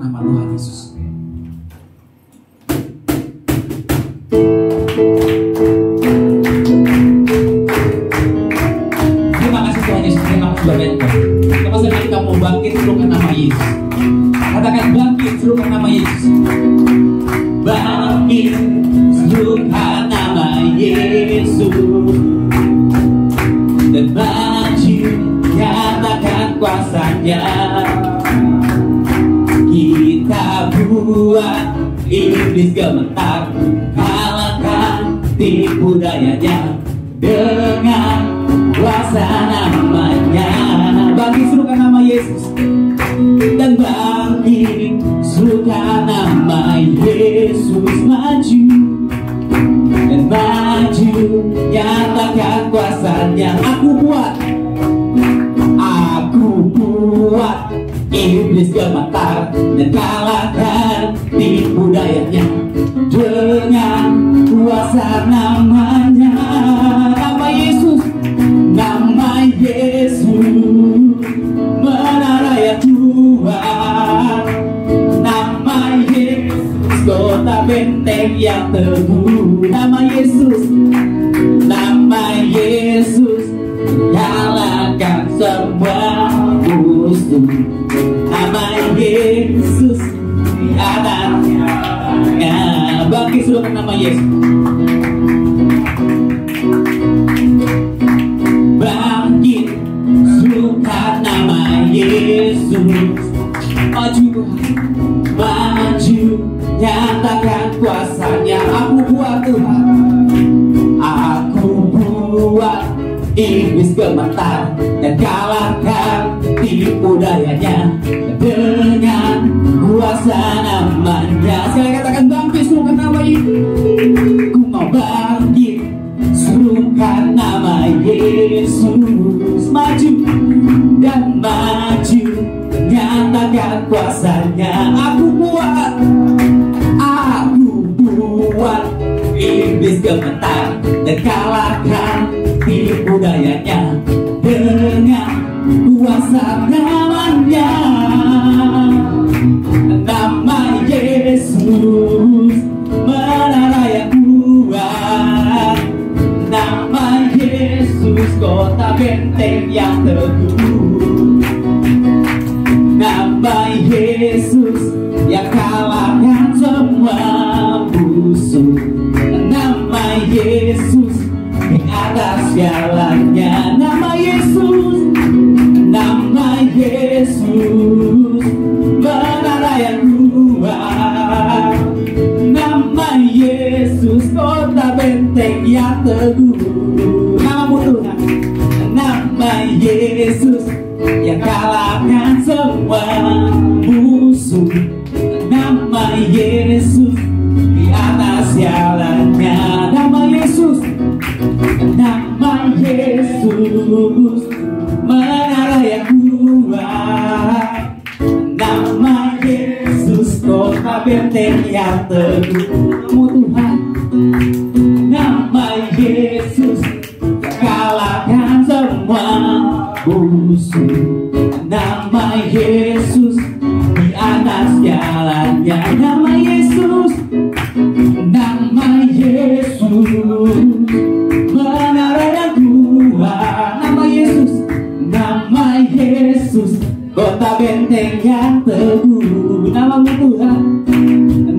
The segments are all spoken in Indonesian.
nama Tuhan Yesus. Terima kasih Tuhan Yesus, terima kasih banyak Tuhan. Lepas dari kamu bangkit, serukan nama Yesus. Katakan bangkit, serukan nama Yesus. Bangkit, serukan nama Yesus. Dan maju, nyatakan kuasanya. Kita buat iblis gemetar, kalahkan tipu dayanya dengan kuasa namanya. Bangkit, serukan nama Yesus. Dan bangkit, serukan nama Yesus. Maju dan maju, nyatakan kuasanya. Aku buat iblis gemetar dan kalahkan tipu dayanya dengan kuasa namanya. Nama Yesus, nama Yesus, menara yang kuat. Nama Yesus, kota benteng yang teguh. Nama Yesus, nama Yesus, kalahkan semua musuh. Nama Yesus di atasnya. Bangkit, serukan nama Yesus. Bangkit, serukan nama Yesus. Maju, maju, nyatakan kuasanya. Aku buat Tuhan, aku buat iblis gemetar dan kalahkan tipu dayanya dengan kuasa namanya. Sekali katakan bangkit, serukan nama Yesus. Ku mau bangkit, serukan nama Yesus. Maju dan maju, nyatakan kuasanya. Aku buat iblis gemetar dan kalahkan tipu dayanya dengan kuasa namanya. Nama Yesus, menara yang kuat. Nama Yesus, kota benteng yang teguh. Nama Yesus yang kalahkan semua musuh. Nama Yesus di atas jalannya. Nama Yesus, nama Yesus, menara yang kuat. Nama Yesus, kota benteng yang teguh. Namamu Tuhan, nama Yesus yang kalahkan semua musuh. Nama Yesus di atas jalannya. Nama Yesus, nama Yesus, menara yang kuat. Nama Yesus, kota benteng yang teguh. Namamu Tuhan, nama Yesus yang kalahkan semua musuh. Nama Yesus di atas jalannya. Nama Yesus, nama Yesus, menara yang kuat. Nama Yesus, nama Yesus, kota benteng yang teguh. Namamu Tuhan,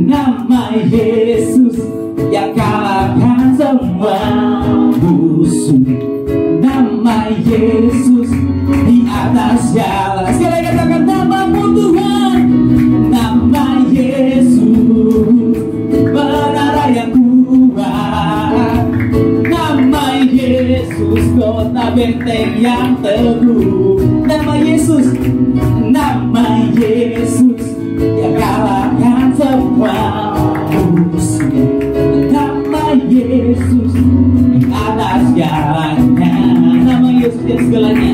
nama Yesus yang kalahkan semua musuh. Nama Yesus di atas jalan. Sekali katakan namamu Tuhan, nama Yesus, menara yang kuat. Nama Yesus, kota benteng yang teguh. Nama Yesus, nama Yesus yang kalahkan semua musuh. Nama Yesus di atas jalannya. Nama Yesus yang segalanya.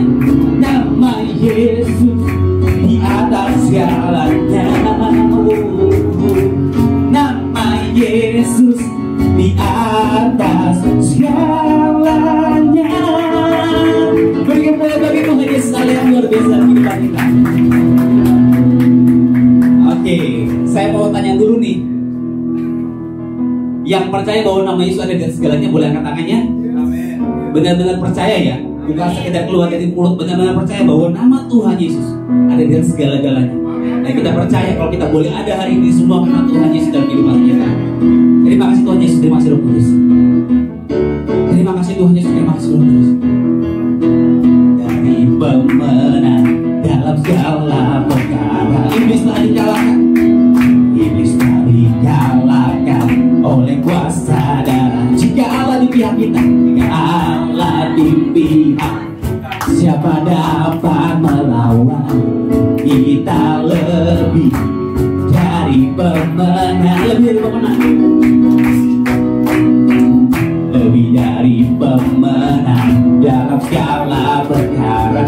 Nama Yesus di atas jalannya. Nama Yesus di atas segalanya. Berikan mulai bagi Tuhan Yesus yang luar biasa di kehidupan kita. Oke. Yang percaya bahwa nama Yesus ada di atas segalanya, boleh angkat tangannya. Benar-benar percaya ya, bukan sekedar keluar dari mulut, benar-benar percaya bahwa nama Tuhan Yesus ada di atas segala-galanya. Dan kita percaya kalau kita boleh ada hari ini semua karena Tuhan Yesus dalam kehidupan kita. Terima kasih Tuhan Yesus, terima kasih Roh Kudus. Terima kasih Tuhan Yesus, terima kasih Roh Kudus. Dari pemenang dalam segala perkara, iblis telah dikalahkan. Iblis telah dikalahkan oleh kuasa darah. Jika Allah di pihak kita, jika Allah di pihak, siapa dapat melawan? Kita lebih dari pemenang, lebih dari pemenang, lebih dari pemenang dalam segala perkara.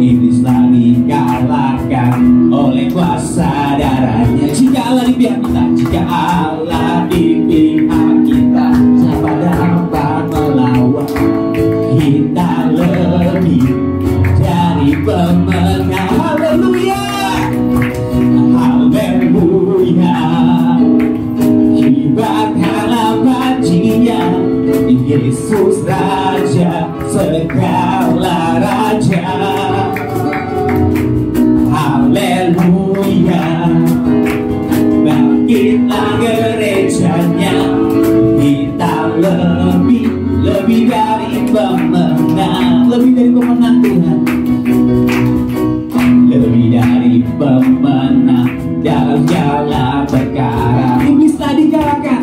Iblis telah dikalahkan oleh kuasa darahnya. Jika Allah di pihak kita, jika Allah di pihak kita, siapa dapat melawan? Kita lebih dari pemenang. Haleluya, haleluya. Kibarkanlah bajinya, Yesus Raja segala raja. Haleluya, bangkitlah gerejanya. Kita lebih dari pemenang, lebih dari pemenang Tuhan. Lebih dari pemenang dalam segala perkara. Iblis telah dikalahkan,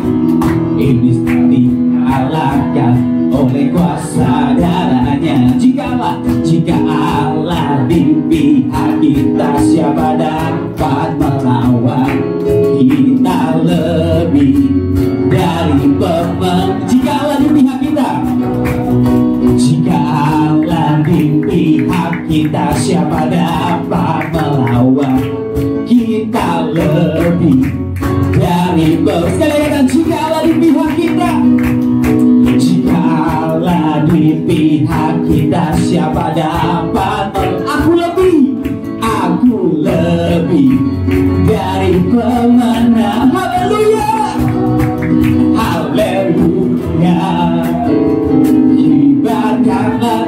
iblis telah dikalahkan oleh kuasa darahnya. Jika Allah di pihak kita, siapa dapat melawan? Kita lebih dari pemenang. Jika Allah di pihak kita, jika Allah di pihak kita, siapa dapat melawan? Kita lebih dari pemenang. Sekali katakan, jika Allah di pihak kita, jika Allah di pihak kita, siapa dapat melawan? Aku lebih dari pemenang. Haleluya, haleluya. Kibarkanlah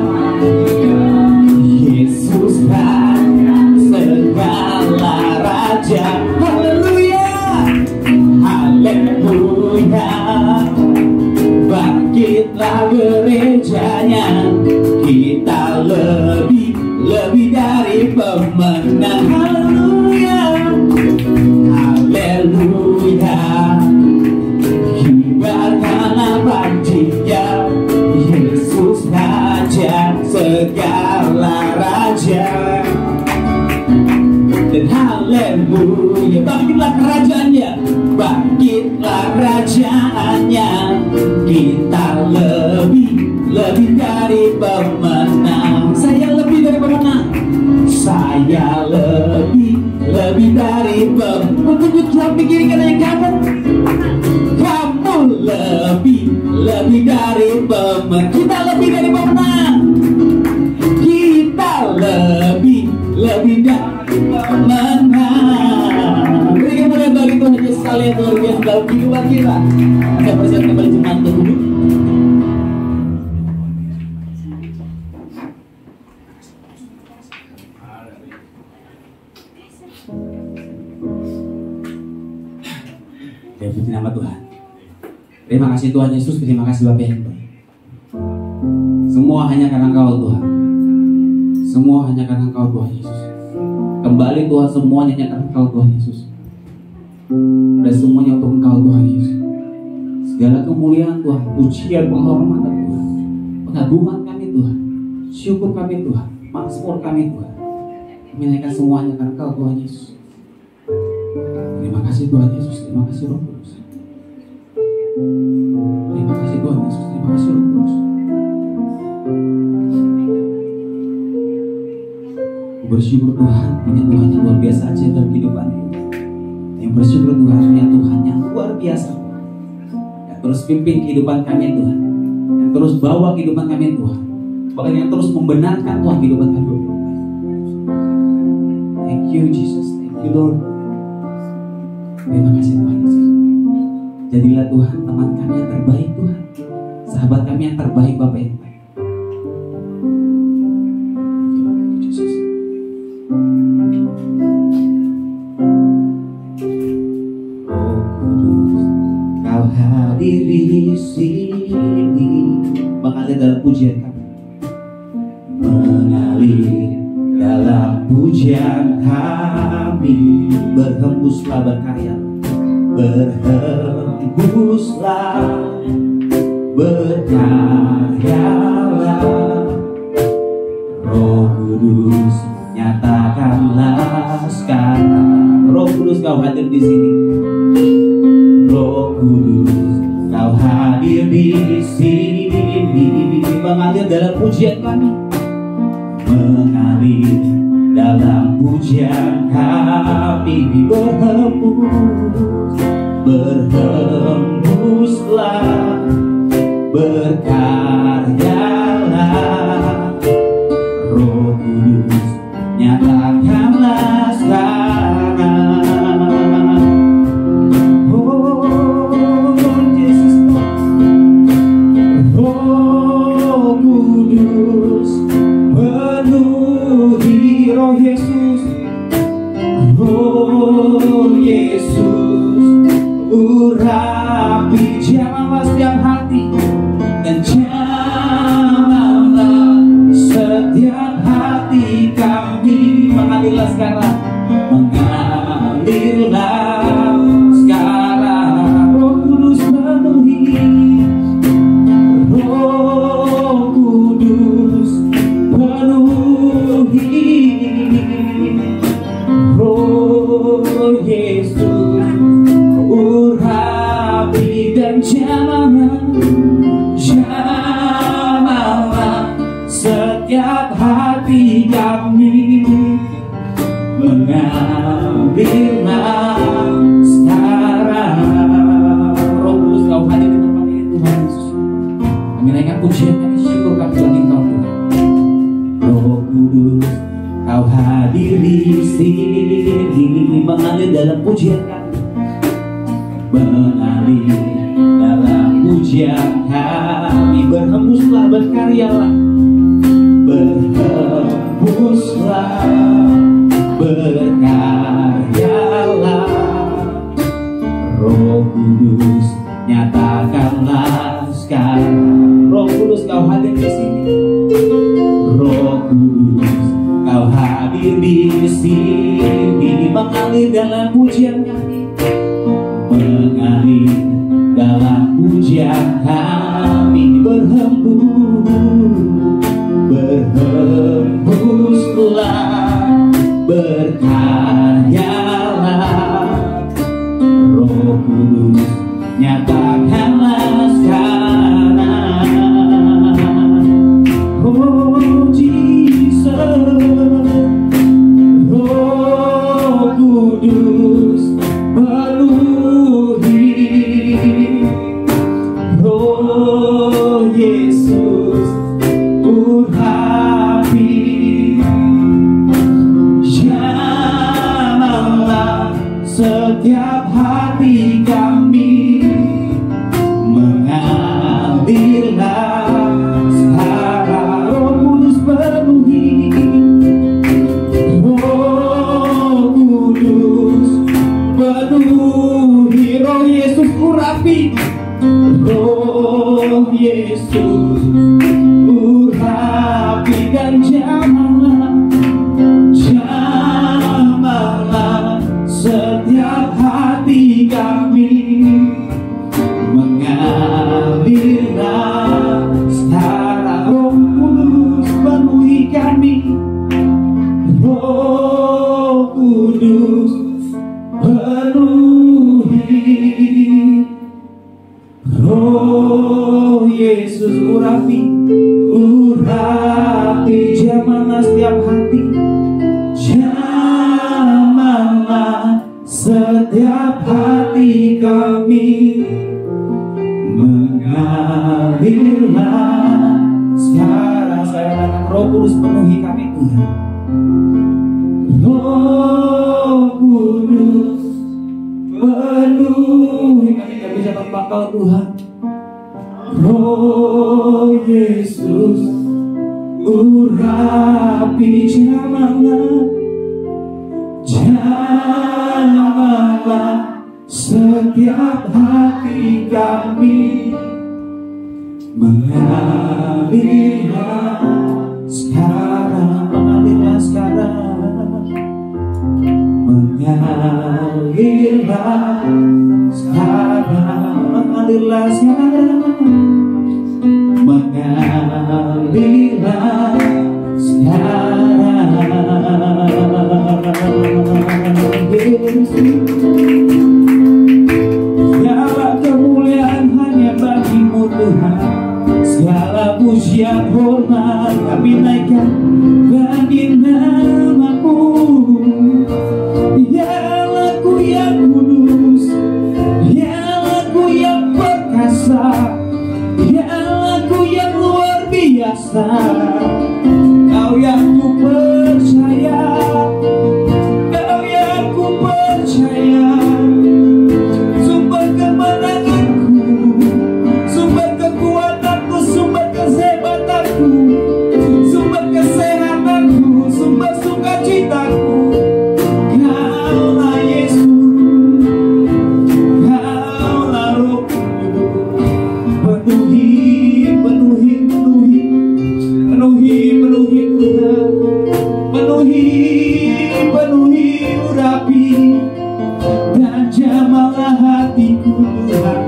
Yesus Raja segala raja. Haleluya, haleluya. Bangkitlah gerejanya. Kita lebih dari pemenang. Haleluya, haleluya. Kibarkanlah bajinya, Yesus Raja segala raja. Dan haleluya, bangkitlah kerajaannya, bangkitlah kerajaannya. Kita lebih dari pemenang. Saya lebih dari pemenang. Saya lebih dari pemenang. Menunjuk sampai kiri katanya, kamu lebih dari pemenang. Kita lebih dari pemenang. Kita lebih dari pemenang. Berikan mulai bagi Tuhan Yesus sekalian luar biasa dalam kehidupan kita. Kita persiapkan kembali jemaat untuk duduk. Puji nama Tuhan. Terima kasih Tuhan Yesus, terima kasih Bapa yang baik. Semua hanya karena Engkau Tuhan. Semua hanya karena Engkau Tuhan Yesus. Kembali Tuhan, semuanya hanya karena Engkau Tuhan Yesus. Dan semuanya untuk Engkau Tuhan Yesus. Segala kemuliaan Tuhan, pujian, penghormatan Tuhan, pengagungan kami Tuhan, syukur kami Tuhan, mazmur kami Tuhan, kami naikkan semuanya karena Engkau Tuhan Yesus. Terima kasih Tuhan Yesus, terima kasih Roh Kudus. Terima kasih Tuhan Yesus, terima kasih Roh Kudus. Bersyukur Tuhan punya Tuhan yang luar biasa aja dalam kehidupan ini. Yang bersyukur Tuhan punya Tuhan yang luar biasa, yang terus pimpin kehidupan kami Tuhan, yang terus bawa kehidupan kami Tuhan, bahkan yang terus membenarkan Tuhan kehidupan kami. Thank you Jesus, thank you Lord. Terima kasih Tuhan Yesus. Jadilah Tuhan teman kami yang terbaik Tuhan, sahabat kami yang terbaik Bapak yang baik. Roh Kudus, Kau hadir di sini, mengalir dalam pujian kami, mengalir dalam pujian kami, berhembuslah berkarya, berhembuslah berkaryalah. Roh Kudus, nyatakanlah sekarang. Roh Kudus, Kau hadir di sini. Roh Kudus, Kau hadir di sini, mengalir dalam pujian kami, mengalir dalam pujian kami, berhembus, berhembuslah berkaryalah. Roh Kudus, nyatakanlah sekarang. Oh Yesus, Roh Kudus, penuhi Roh Yesus, Roh Yesus, urapi jamahlah setiap hati, dan jamahlah setiap hati kami. Mengalirlah sekarang, mengalirlah sekarang. Roh Kudus penuhi, Roh Kudus penuhi, Roh Yesus, urapi dan jamahlah setiap hati kami. Mengalirlah sekarang. Roh Kudus, Kau hadir di tempat ini Tuhan Yesus. Kami naikkan pujian dan syukur kami bagi Engkau Tuhan. Roh Kudus, Kau hadir di sini, mengalir dalam pujian kami, mengalir dalam pujian kami, berhembuslah berkaryalah, berhembuslah berkaryalah. Roh Kudus, nyatakanlah sekarang. Roh Kudus, Kau hadir di sini. Roh Kudus, Kau hadir di sini, mengalir dalam pujian kami, mengalir dalam pujian kami, berhembus, berhembuslah berkaryalah. Roh Kudus, nyatakanlah sekarang. Oh Jesus, Roh Kudus penuhi, Roh Yesus, urapi jamahlah setiap hati kami. Mengalirlah sekarang. Roh Kudus penuhi, Roh Kudus penuhi, Roh Yesus, urapi, Roh Yesus, urapi dan jamahlah setiap hati kami. Mengalirlah sekarang. Roh Kudus penuhi kami, Roh Kudus penuhi, Roh Yesus, urapi jamahlah setiap hati, jamahlah setiap hati kami. Mengalirlah sekarang. Saya katakan, Roh Kudus penuhi kami Tuhan. Roh Kudus penuhi kami. Gak bisa Bapa Kau Tuhan. Roh Yesus urapi jamahlah setiap hati kami, mengalirlah sekarang, mengalirlah sekarang, mengalirlah sekarang, mengalirlah sekarang, mengalirlah sekarang. Segala kemuliaan hanya bagi-Mu Tuhan, segala pujian hormat kami naikkan bagi nama-Mu. Dialah Ku yang kudus, Dialah Ku yang perkasa, Dialah Ku yang luar biasa. Kau yang Ku percaya, Kau yang Ku percaya, sumber kemenanganku, sumber kekuatanku, sumber kesehatanku, sumber kesehatanku, sumber sukacitaku. Kaulah Yesus, Kaulah Roh Kudus. Penuhi, penuhi, penuhi, penuhi, penuhi Tuhan, penuhi, penuhi, urapi dan jamahlah hatiku Tuhan,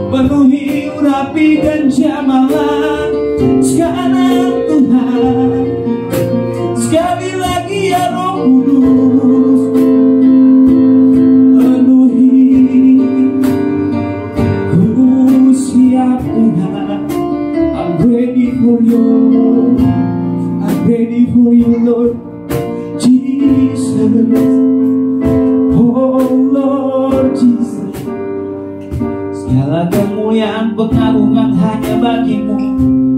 penuhi, urapi dan jamahlah sekarang Tuhan. Sekali lagi ya Roh Kudus, penuhi, ku siap Tuhan. I'm ready for you, I'm ready for you Lord Jesus. Oh Lord Jesus, segala kemuliaan pengagungan hanya bagi-Mu,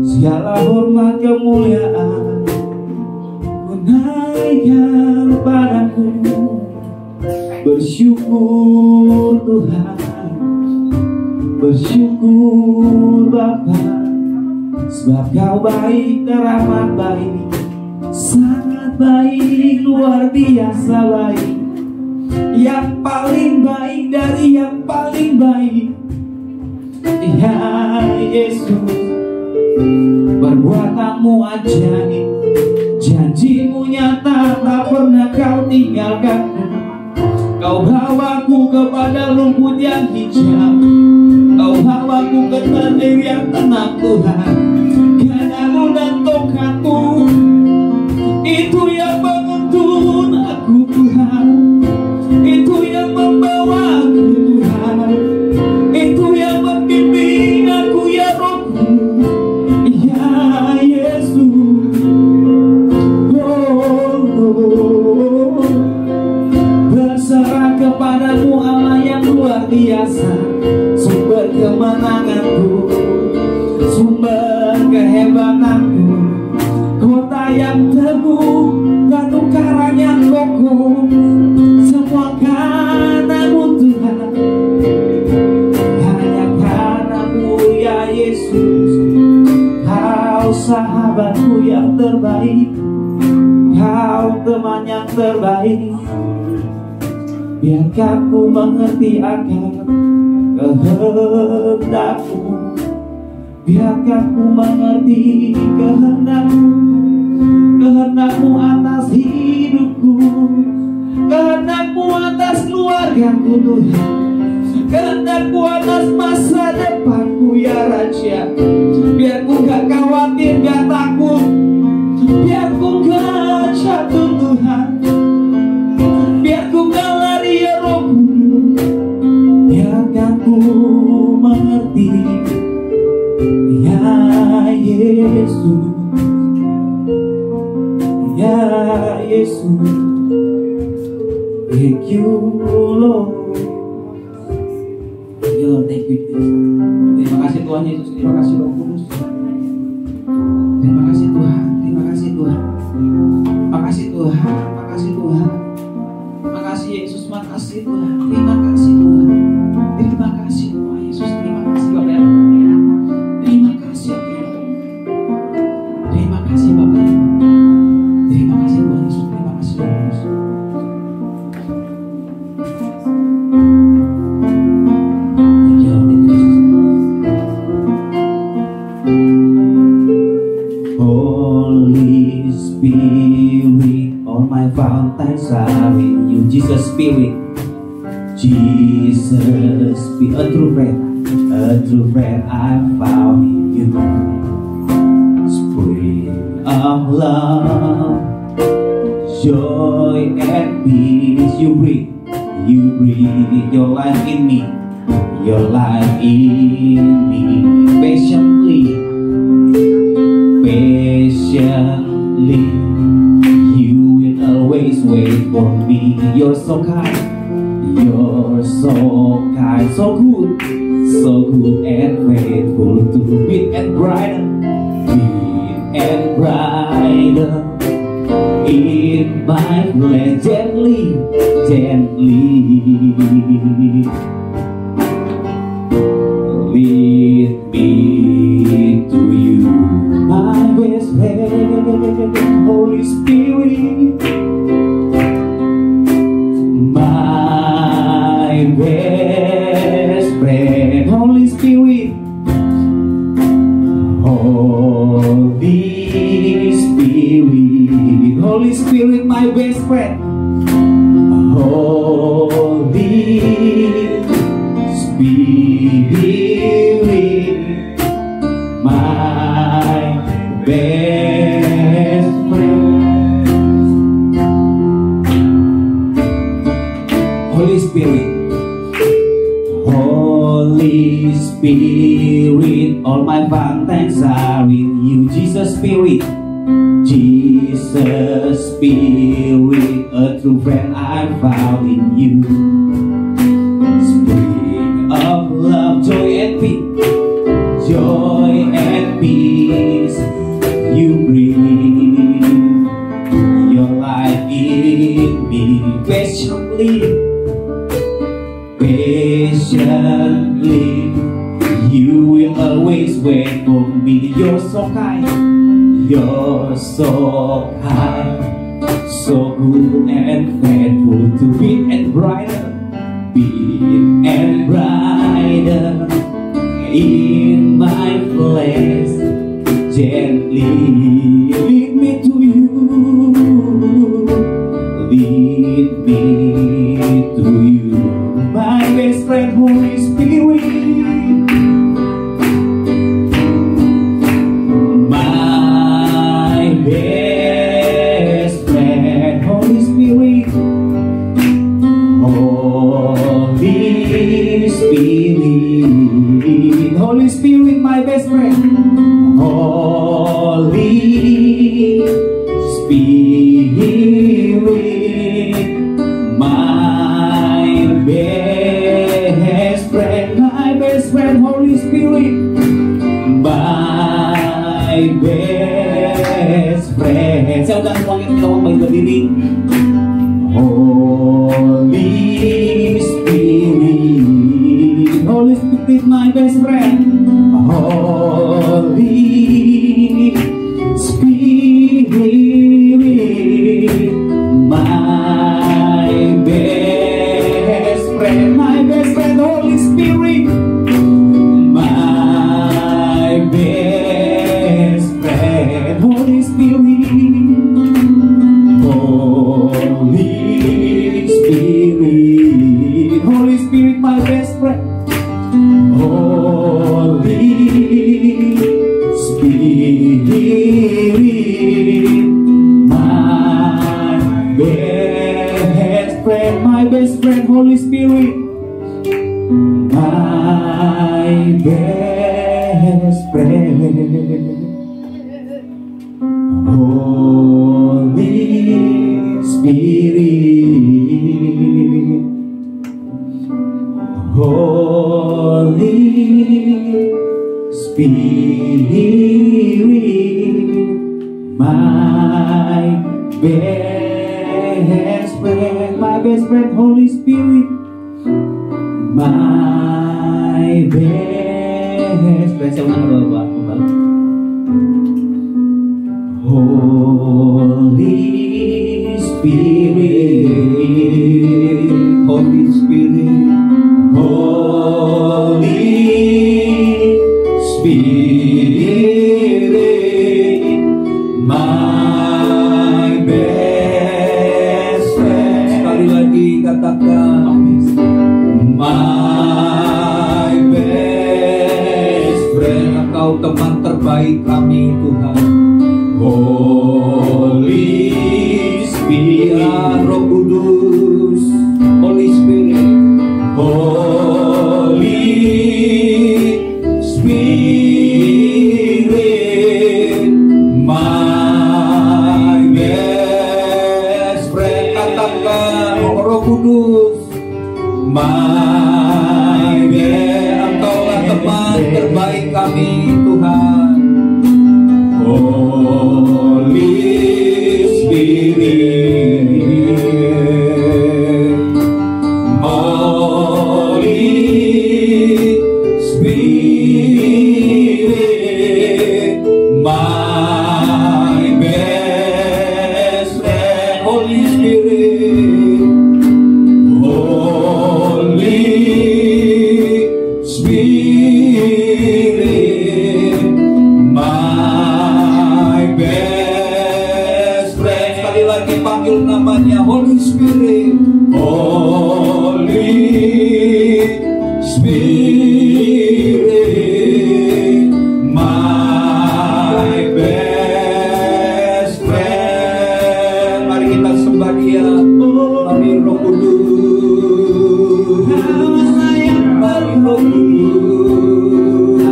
segala hormat kemuliaan ku naikkan padamu. Bersyukur Tuhan, bersyukur Bapa, sebab Kau baik, teramat baik, sangat baik, luar biasa baik, yang paling baik dari yang paling baik. Ya Yesus, perbuatan-Mu ajaib, janji-Mu nyata, tak pernah Kau tinggalkan. Kau bawaku kepada rumput yang hijau, Kau bawaku ke tanah yang tenang Tuhan. Gadamu dan tongkat-Mu itu yang menuntun aku Tuhan, itu yang membawa aku Tuhan, itu yang membimbing aku ya Rohku, ya Yesus. Oh Lord, berserah kepadamu Allah yang luar biasa, sumber kemenanganku, sumber kehebatanku, kota yang teguh, batu karang yang kokoh, semua karena-Mu Tuhan, hanya karena-Mu ya Yesus. Kau sahabatku yang terbaik, Kau teman yang terbaik. Biarkan ku mengerti akan kehendak-Mu, biarkan ku mengerti kehendak-Mu, kehendak-Mu atas hidupku, kehendak-Mu atas keluargaku Tuhan, kehendak-Mu atas masa depanku ya Raja. Biar ku gak khawatir, gak takut, biar ku gak jatuh Tuhan, biar ku gak lari ya Rohku. Biarkan ku mengerti ya Yesus, ya Yesus. Thank you Lord, thank you Lord, thank you Jesus. Terima kasih Tuhan Yesus, terima kasih Roh Kudus, terima kasih Tuhan, terima kasih Tuhan, makasih Tuhan, makasih Tuhan, makasih Yesus, makasih Tuhan, terima kasih Tuhan, terima kasih Tuhan. my fountains are in you. Jesus Spirit, Jesus be a true friend I found in you. Spring of love, joy and peace, you breathe your life in me, your life in me. Patiently, you will always wait for me. You're so kind, so good and faithful to beat and brighter in my flesh, gently lead me to you, my best friend, Holy Spirit, my best friend, Holy Spirit, Holy Spirit, my best friend, Holy Spirit, my best friend. Holy Spirit, all my fountains are in you. Jesus Spirit, a true friend I found in you. Spring of love, joy and peace, you bring your life in me. Patiently, you will always wait for me. You're so kind, so good and faithful to beat and brighter in my flesh, gently lead me to you, my best friend, Holy Spirit. Holy Spirit, my best friend, Holy Spirit, my best friend, Holy Spirit, my best friend. Saya udah semuanya kita ngomong berdiri. Holy Spirit, my best friend, Holy Spirit, my best friend, Holy Spirit, my best friend, Holy Spirit, Holy Spirit, my best friend. Holy Spirit, my best friend, Holy Spirit, my best friend, Holy Spirit, Holy Spirit, my best friend, Holy Spirit, my best friend. Saya ulang berdoa kembali. Holy Spirit, Holy Spirit, Holy Spirit, my best katakan, my best friend, Engkau teman terbaik kami Tuhan. Holy Spirit, Roh Kudus, Holy Spirit, Holy Spirit, my best friend. Katakan, Roh Kudus, my best, Engkaulah teman terbaik kami Tuhan. Holy Spirit, Holy Spirit, my best friend. Holy Spirit, Holy Spirit, my best friend. Sekali lagi panggil namanya, Holy Spirit, Holy Spirit, my best friend. Mari kita sembah Dia, mari Roh Kudus, mari Roh Kudus,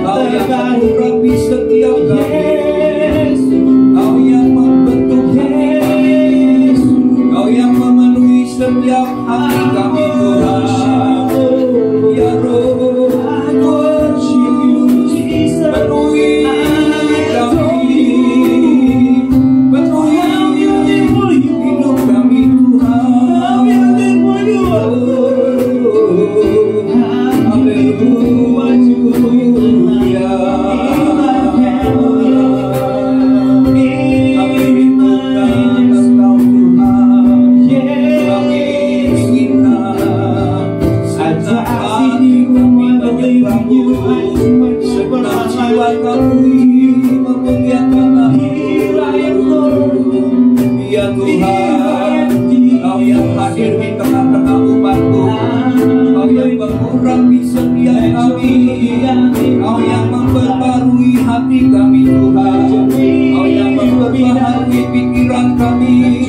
Kau yang mengurapi setiap kami, Kau yang membentuk kami, Kau yang memenuhi setiap hati kami Tuhan. Ya Roh, penuhi kami, penuhi hidup kami Tuhan. Haleluya. Kami rindukan Engkau Tuhan. Kami inginkan segenap hati kami menyembah-Mu, segenap jiwa kami memuliakan nama-Mu. Ya Tuhan, Kau yang hadir di tengah-tengah umat-Mu, Kau yang mengurapi setiap kami, Kau yang memperbarui hati kami Tuhan, Kau yang memperbaharui pikiran kami.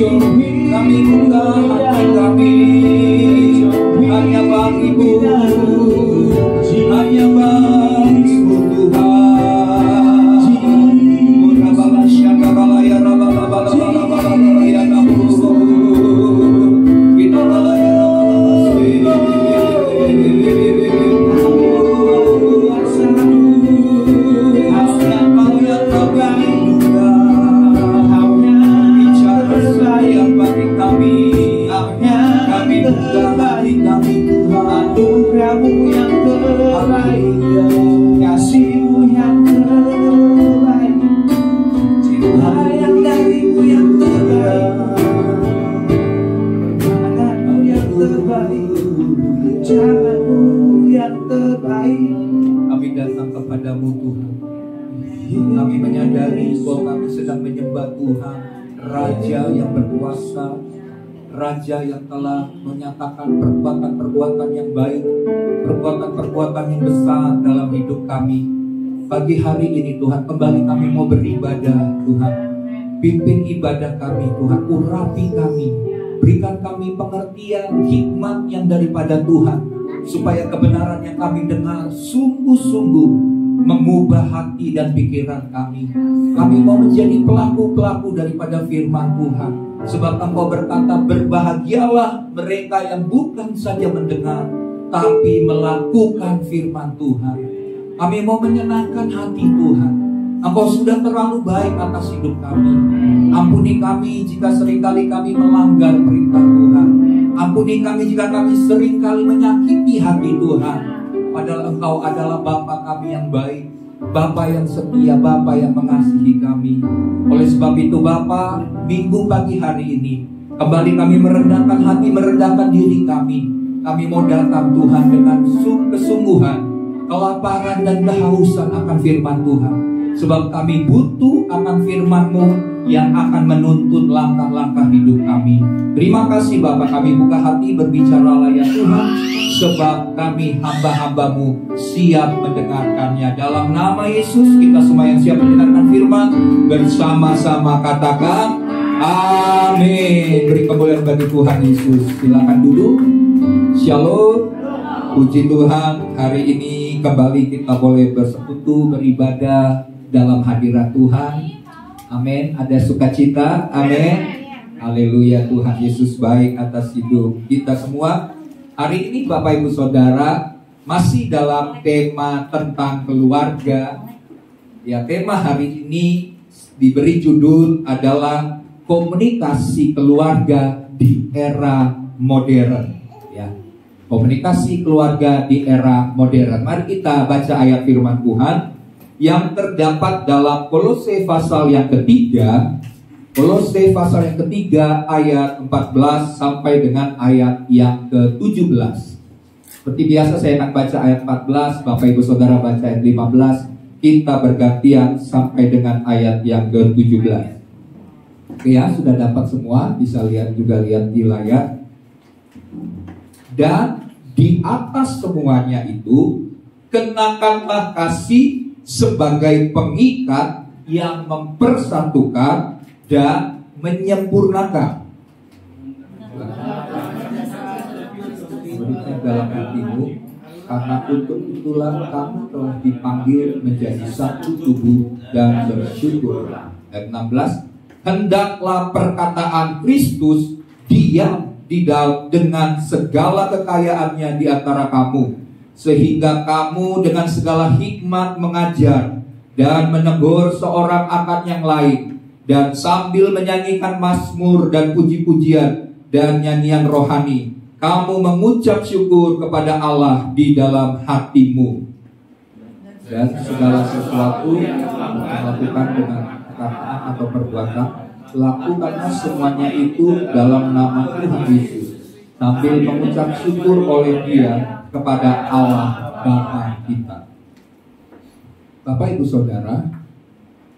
Kami buka hati kami hanya bagi-Mu, hanya bagi-Mu Tuhan. Anugerah-Mu yang terbaik, kasih-Mu yang terbaik, cinta yang dari-Mu yang terbaik, perkenanan-Mu yang terbaik, jalan-Mu yang terbaik. Kami datang kepadamu Tuhan. Kami menyadari bahwa kami sedang menyembah Tuhan, Raja yang berkuasa, Raja yang telah menyatakan perbuatan-perbuatan yang baik, perbuatan-perbuatan yang besar dalam hidup kami. Pagi hari ini Tuhan, kembali kami mau beribadah Tuhan. Pimpin ibadah kami Tuhan, urapi kami, berikan kami pengertian, hikmat yang daripada Tuhan, supaya kebenaran yang kami dengar sungguh-sungguh mengubah hati dan pikiran kami. Kami mau menjadi pelaku-pelaku daripada firman Tuhan. Sebab Engkau berkata, berbahagialah mereka yang bukan saja mendengar, tapi melakukan firman Tuhan. Kami mau menyenangkan hati Tuhan. Engkau sudah terlalu baik atas hidup kami. Ampuni kami jika seringkali kami melanggar perintah Tuhan. Ampuni kami jika kami seringkali menyakiti hati Tuhan. Padahal Engkau adalah Bapa kami yang baik, Bapa yang setia, Bapa yang mengasihi kami. Oleh sebab itu Bapa, Minggu pagi hari ini kembali kami merendahkan hati, merendahkan diri kami. Kami mau datang Tuhan dengan kesungguhan, kelaparan dan kehausan akan firman Tuhan. Sebab kami butuh akan firman-Mu yang akan menuntun langkah-langkah hidup kami. Beri Terima kasih Bapak, kami buka hati, berbicaralah ya Tuhan, sebab kami hamba-hambamu siap mendengarkannya. Dalam nama Yesus, kita semua yang siap mendengarkan firman, bersama-sama katakan amin. Beri kemuliaan bagi Tuhan Yesus. Silakan duduk. Shalom. Puji Tuhan, hari ini kembali kita boleh bersekutu, beribadah dalam hadirat Tuhan. Amin. Ada sukacita. Amin. Haleluya, Tuhan Yesus baik atas hidup kita semua. Hari ini Bapak Ibu Saudara masih dalam tema tentang keluarga. Ya, tema hari ini diberi judul adalah komunikasi keluarga di era modern. Ya, komunikasi keluarga di era modern. Mari kita baca ayat firman Tuhan yang terdapat dalam Kolose pasal yang ketiga. Kolose pasal yang ketiga ayat 14 sampai dengan ayat yang ke-17. Seperti biasa saya akan baca ayat 14, Bapak Ibu Saudara baca ayat 15. Kita bergantian sampai dengan ayat yang ke-17. Oke ya, sudah dapat semua, bisa lihat di layar. Dan di atas semuanya itu, kenakanlah kasih sebagai pengikat yang mempersatukan dan menyempurnakan. Dalam hatimu, karena untuk itulah kamu telah dipanggil menjadi satu tubuh dan bersyukur. Ayat 16, hendaklah perkataan Kristus diam dengan segala kekayaannya di antara kamu, sehingga kamu dengan segala hikmat mengajar dan menegur seorang akan yang lain, dan sambil menyanyikan mazmur dan puji-pujian dan nyanyian rohani, kamu mengucap syukur kepada Allah di dalam hatimu. Dan segala sesuatu yang lakukan dengan perkataan atau perbuatan, lakukanlah semuanya itu dalam nama Tuhan Yesus, sambil mengucap syukur oleh Dia kepada Allah Bapa kita. Bapak Ibu Saudara,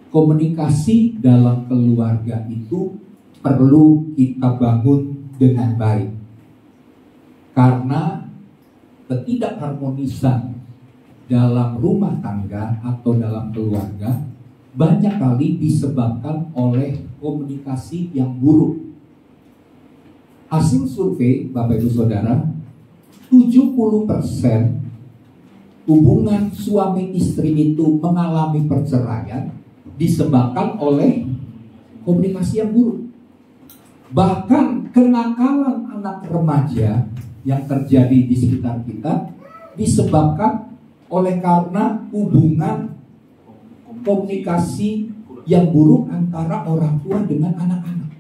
komunikasi dalam keluarga itu perlu kita bangun dengan baik. Karena ketidakharmonisan dalam rumah tangga atau dalam keluarga banyak kali disebabkan oleh komunikasi yang buruk. Hasil survei Bapak Ibu Saudara, 70% hubungan suami istri itu mengalami perceraian disebabkan oleh komunikasi yang buruk. Bahkan kenakalan anak remaja yang terjadi di sekitar kita disebabkan oleh karena hubungan komunikasi yang buruk antara orang tua dengan anak-anak.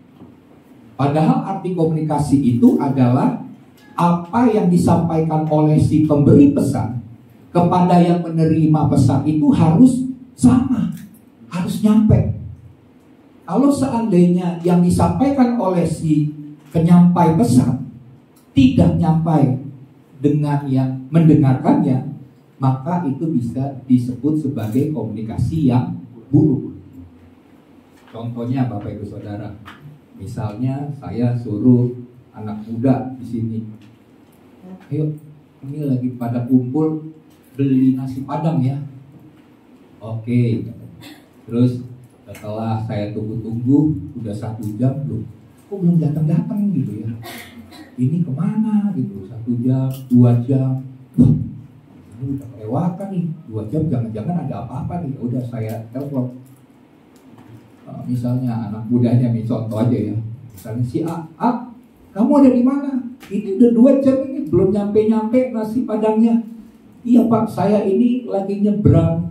Padahal arti komunikasi itu adalah apa yang disampaikan oleh si pemberi pesan kepada yang menerima pesan itu harus sama, harus nyampe. Kalau seandainya yang disampaikan oleh si penyampai pesan tidak nyampe dengan yang mendengarkannya, maka itu bisa disebut sebagai komunikasi yang buruk. Contohnya Bapak Ibu Saudara, misalnya saya suruh anak muda di sini, ayo ini lagi pada kumpul beli nasi padang ya. Oke. Terus setelah saya tunggu-tunggu udah 1 jam loh, kok belum datang-datang gitu ya. Ini kemana gitu, 1 jam, 2 jam. Wah, ini udah kelewatan nih, 2 jam, jangan-jangan ada apa-apa nih. Udah saya telepon. Misalnya anak mudanya nih, contoh aja ya. Misalnya si A, kamu ada di mana? Ini udah 2 jam ini belum nyampe-nyampe nasi padangnya. Iya Pak, saya ini lagi nyebrang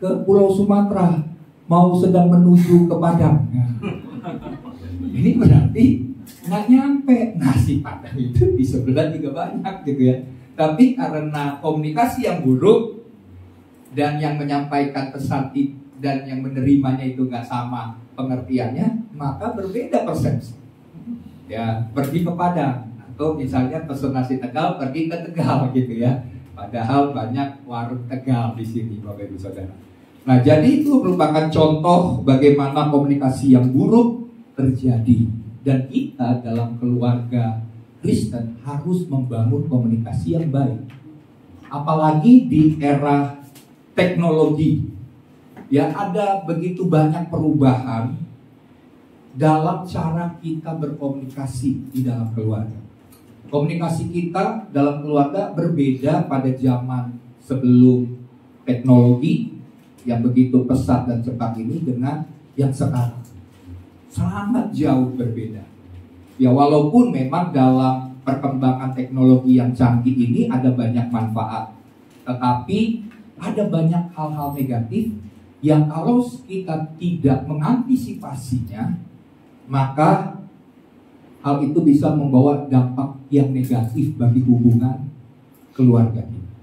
ke Pulau Sumatera, mau sedang menuju ke Padang. Ini berarti nggak nyampe. Nasi padang itu di sebelah juga banyak gitu ya. Tapi karena komunikasi yang buruk dan yang menyampaikan pesan dan yang menerimanya itu nggak sama pengertiannya, maka berbeda persepsi. Ya, pergi ke Padang atau misalnya pesen nasi Tegal, pergi ke Tegal gitu ya. Padahal banyak warung Tegal di sini, Bapak Ibu Saudara. Nah, jadi itu merupakan contoh bagaimana komunikasi yang buruk terjadi. dan kita dalam keluarga Kristen harus membangun komunikasi yang baik. Apalagi di era teknologi. Ya, ada begitu banyak perubahan dalam cara kita berkomunikasi di dalam keluarga. Komunikasi kita dalam keluarga berbeda pada zaman sebelum teknologi yang begitu pesat dan cepat ini dengan yang sekarang. Sangat jauh berbeda. Ya, walaupun memang dalam perkembangan teknologi yang canggih ini ada banyak manfaat, tetapi ada banyak hal-hal negatif yang kalau kita tidak mengantisipasinya, maka hal itu bisa membawa dampak yang negatif bagi hubungan keluarga kita.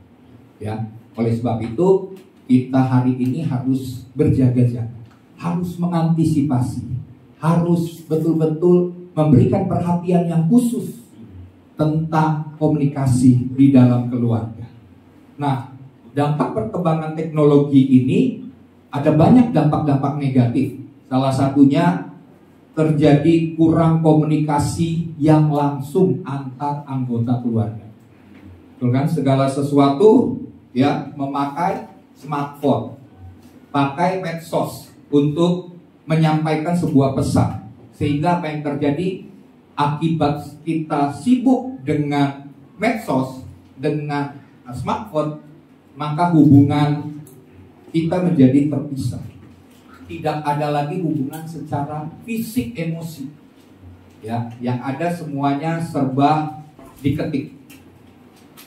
Ya, oleh sebab itu kita hari ini harus berjaga-jaga, harus mengantisipasi, harus betul-betul memberikan perhatian yang khusus tentang komunikasi di dalam keluarga. Nah, dampak perkembangan teknologi ini ada banyak dampak-dampak negatif. Salah satunya terjadi kurang komunikasi yang langsung antar anggota keluarga. Betul kan? Segala sesuatu ya memakai smartphone, pakai medsos untuk menyampaikan sebuah pesan. Sehingga apa yang terjadi akibat kita sibuk dengan medsos, dengan smartphone, maka hubungan kita menjadi terpisah. Tidak ada lagi hubungan secara fisik emosi. Ya, yang ada semuanya serba diketik.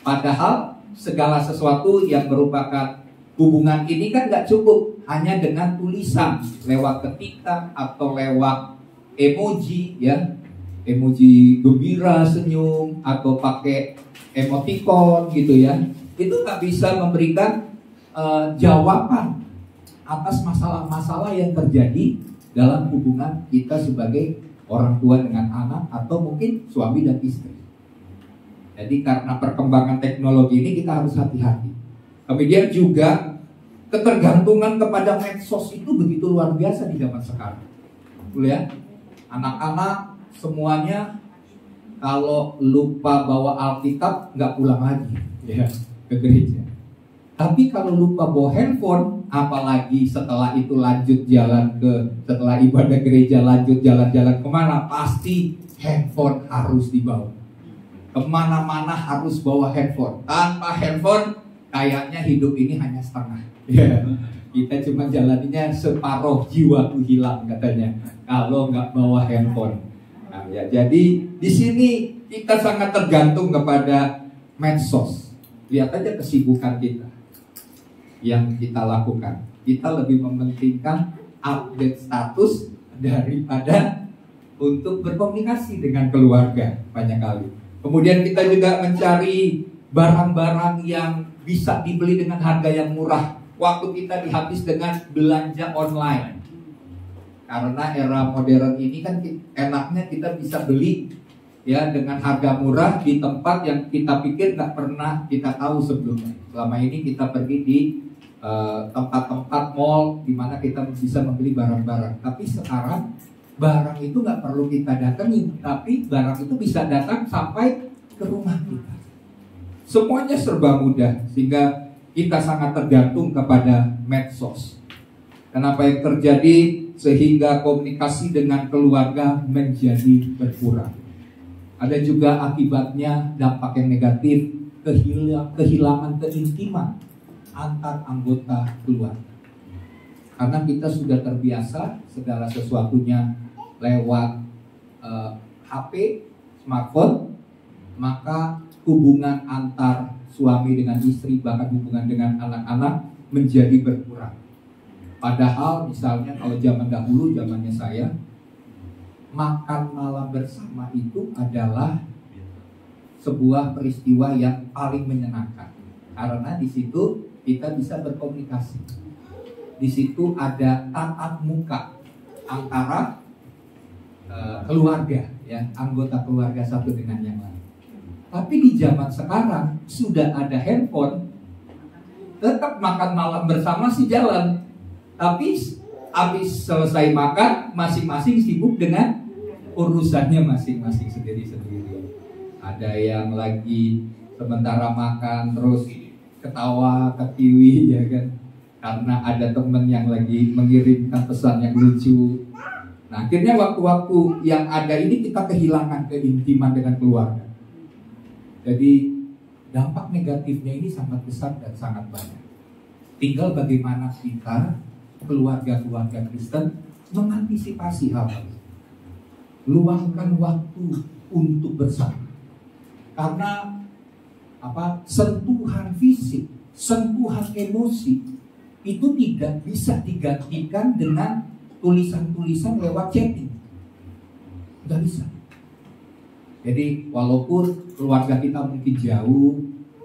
Padahal segala sesuatu yang merupakan hubungan ini kan nggak cukup hanya dengan tulisan lewat ketikan atau lewat emoji, ya, emoji gembira, senyum, atau pakai emoticon gitu ya. Itu nggak bisa memberikan jawaban atas masalah-masalah yang terjadi dalam hubungan kita sebagai orang tua dengan anak atau mungkin suami dan istri. Jadi karena perkembangan teknologi ini kita harus hati-hati. Kemudian juga ketergantungan kepada medsos itu begitu luar biasa di zaman sekarang. Betul ya? Anak-anak semuanya kalau lupa bawa Alkitab nggak pulang lagi ya ke gereja. Tapi kalau lupa bawa handphone, apalagi setelah itu lanjut jalan setelah ibadah gereja lanjut jalan-jalan kemana, pasti handphone harus dibawa. Kemana-mana harus bawa handphone. Tanpa handphone, kayaknya hidup ini hanya setengah. Ya, kita cuma jalaninya separuh jiwaku hilang katanya kalau nggak bawa handphone. Nah, ya, jadi di sini kita sangat tergantung kepada medsos. Lihat aja kesibukan kita yang kita lakukan. Kita lebih mementingkan update status daripada untuk berkomunikasi dengan keluarga banyak kali. Kemudian kita juga mencari barang-barang yang bisa dibeli dengan harga yang murah. Waktu kita dihabis dengan belanja online. Karena era modern ini kan enaknya kita bisa beli ya dengan harga murah di tempat yang kita pikir nggak pernah kita tahu sebelumnya. Selama ini kita pergi di tempat-tempat mall di mana kita bisa membeli barang-barang. Tapi sekarang barang itu nggak perlu kita datangi, tapi barang itu bisa datang sampai ke rumah kita. Semuanya serba mudah sehingga kita sangat tergantung kepada medsos. Kenapa yang terjadi sehingga komunikasi dengan keluarga menjadi berkurang. Ada juga akibatnya dampak yang negatif, kehilangan keintiman antar anggota keluarga. Karena kita sudah terbiasa segala sesuatunya lewat HP, smartphone, maka hubungan antar suami dengan istri, bahkan hubungan dengan anak-anak menjadi berkurang. Padahal misalnya kalau zaman dahulu, zamannya saya, makan malam bersama itu adalah sebuah peristiwa yang paling menyenangkan. Karena di situ kita bisa berkomunikasi. Di situ ada tatap muka antara keluarga, ya, anggota keluarga satu dengan yang lain. Tapi di zaman sekarang sudah ada handphone, tetap makan malam bersama sih jalan, tapi habis selesai makan masing-masing sibuk dengan urusannya masing-masing sendiri-sendiri. Ada yang lagi sementara makan terus ketawa, ketiwi ya kan, karena ada teman yang lagi mengirimkan pesan yang lucu. Nah, akhirnya waktu-waktu yang ada ini kita kehilangan keintiman dengan keluarga. Jadi dampak negatifnya ini sangat besar dan sangat banyak. Tinggal bagaimana kita, keluarga-keluarga Kristen, mengantisipasi hal ini. Luangkan waktu untuk bersama. Karena sentuhan fisik, sentuhan emosi itu tidak bisa digantikan dengan tulisan-tulisan lewat chatting. Tidak bisa. Jadi walaupun keluarga kita mungkin jauh,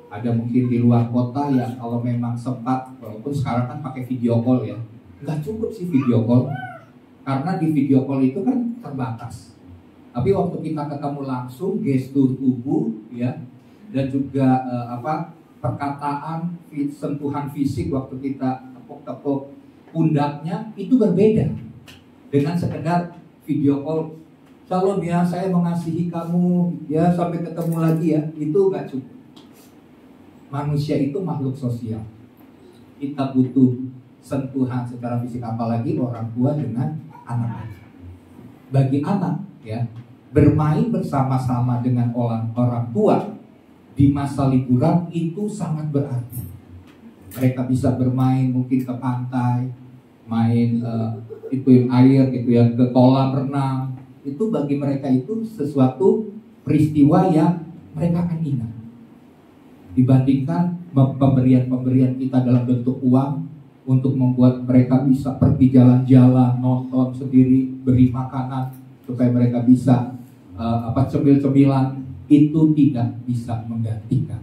ada mungkin di luar kota ya, kalau memang sempat, walaupun sekarang kan pakai video call ya, nggak cukup sih video call, karena di video call itu kan terbatas. Tapi waktu kita ketemu langsung, gestur tubuh ya, dan juga perkataan, sentuhan fisik waktu kita tepuk-tepuk pundaknya itu berbeda dengan sekedar video call. Shalom ya, saya mengasihi kamu ya, sampai ketemu lagi ya. Itu gak cukup. Manusia itu makhluk sosial. Kita butuh sentuhan secara fisik, apalagi orang tua dengan anak. Bagi anak ya, bermain bersama-sama dengan orang tua di masa liburan itu sangat berarti. Mereka bisa bermain mungkin ke pantai, main air gitu ya, ke kolam renang. Itu bagi mereka itu sesuatu peristiwa yang mereka akan ingat. Dibandingkan pemberian-pemberian kita dalam bentuk uang untuk membuat mereka bisa pergi jalan-jalan, nonton sendiri, beri makanan supaya mereka bisa cemil-cemilan, itu tidak bisa menggantikan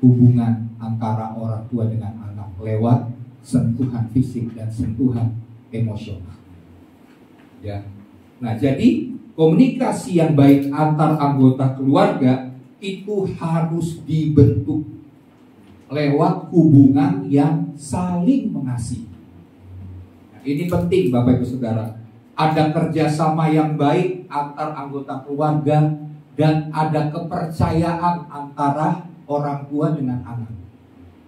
hubungan antara orang tua dengan anak lewat sentuhan fisik dan sentuhan emosional. Ya. Nah, jadi komunikasi yang baik antar anggota keluarga itu harus dibentuk lewat hubungan yang saling mengasihi. Nah, ini penting Bapak Ibu Saudara. Ada kerjasama yang baik antar anggota keluarga dan ada kepercayaan antara orang tua dengan anak.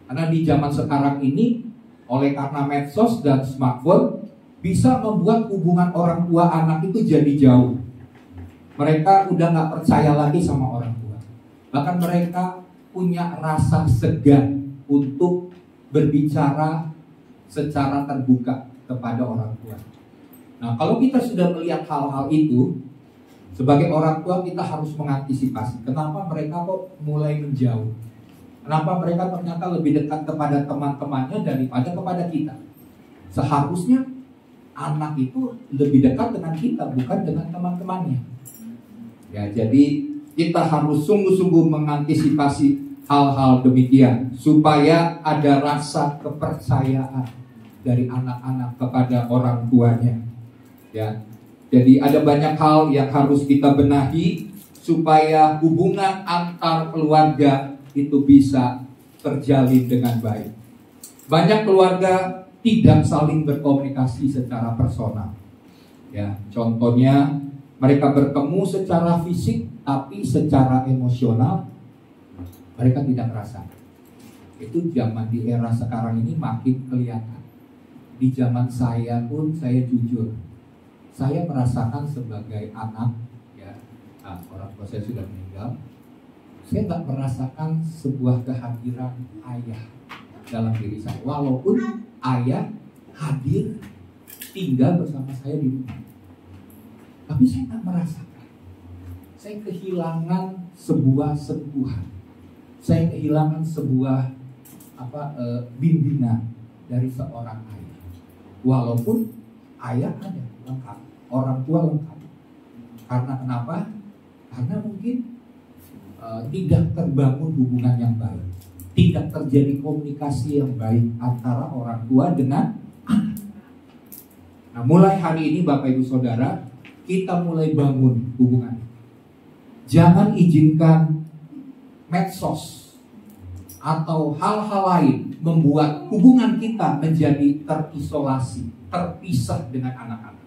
Karena di zaman sekarang ini, oleh karena medsos dan smartphone, bisa membuat hubungan orang tua anak itu jadi jauh. Mereka udah gak percaya lagi sama orang tua. Bahkan mereka punya rasa segan untuk berbicara secara terbuka kepada orang tua. Nah, kalau kita sudah melihat hal-hal itu, sebagai orang tua kita harus mengantisipasi. Kenapa mereka kok mulai menjauh? Kenapa mereka ternyata lebih dekat kepada teman-temannya daripada kepada kita? Seharusnya anak itu lebih dekat dengan kita, bukan dengan teman-temannya. Ya, jadi kita harus sungguh-sungguh mengantisipasi hal-hal demikian supaya ada rasa kepercayaan dari anak-anak kepada orang tuanya. Ya, jadi ada banyak hal yang harus kita benahi supaya hubungan antar keluarga itu bisa terjalin dengan baik. Banyak keluarga tidak saling berkomunikasi secara personal. Ya, contohnya mereka bertemu secara fisik, tapi secara emosional mereka tidak merasakan. Itu zaman di era sekarang ini makin kelihatan. Di zaman saya pun, saya jujur, saya merasakan sebagai anak, ya, orang tua saya sudah meninggal, saya tak merasakan sebuah kehadiran ayah dalam diri saya. Walaupun ayah hadir tinggal bersama saya di rumah, tapi saya tak merasakan. Saya kehilangan sebuah sentuhan. Saya kehilangan sebuah bimbingan dari seorang ayah. Walaupun ayah ada lengkap, orang tua lengkap. Karena kenapa? Karena mungkin tidak terbangun hubungan yang baik, tidak terjadi komunikasi yang baik antara orang tua dengan anak. Nah, mulai hari ini Bapak Ibu Saudara, kita mulai bangun hubungan. Jangan izinkan medsos atau hal-hal lain membuat hubungan kita menjadi terisolasi, terpisah dengan anak-anak.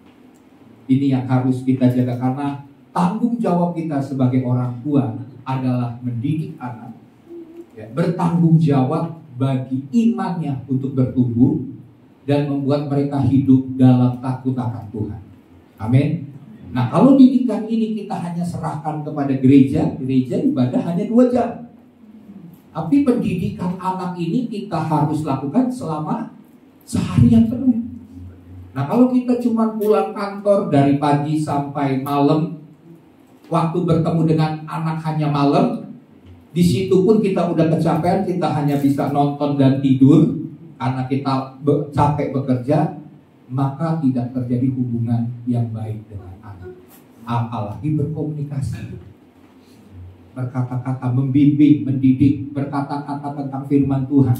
Ini yang harus kita jaga, karena tanggung jawab kita sebagai orang tua adalah mendidik anak, ya, bertanggung jawab bagi imannya untuk bertumbuh dan membuat mereka hidup dalam takut akan Tuhan. Amin. Nah, kalau didikan ini kita hanya serahkan kepada gereja ibadah hanya 2 jam. Tapi pendidikan anak ini kita harus lakukan selama seharian penuh. Nah, kalau kita cuma pulang kantor dari pagi sampai malam, waktu bertemu dengan anak hanya malam, di situ pun kita udah kecapean, kita hanya bisa nonton dan tidur karena kita capek bekerja, maka tidak terjadi hubungan yang baik dengan anak. Apalagi berkomunikasi, berkata-kata, membimbing, mendidik, berkata-kata tentang firman Tuhan,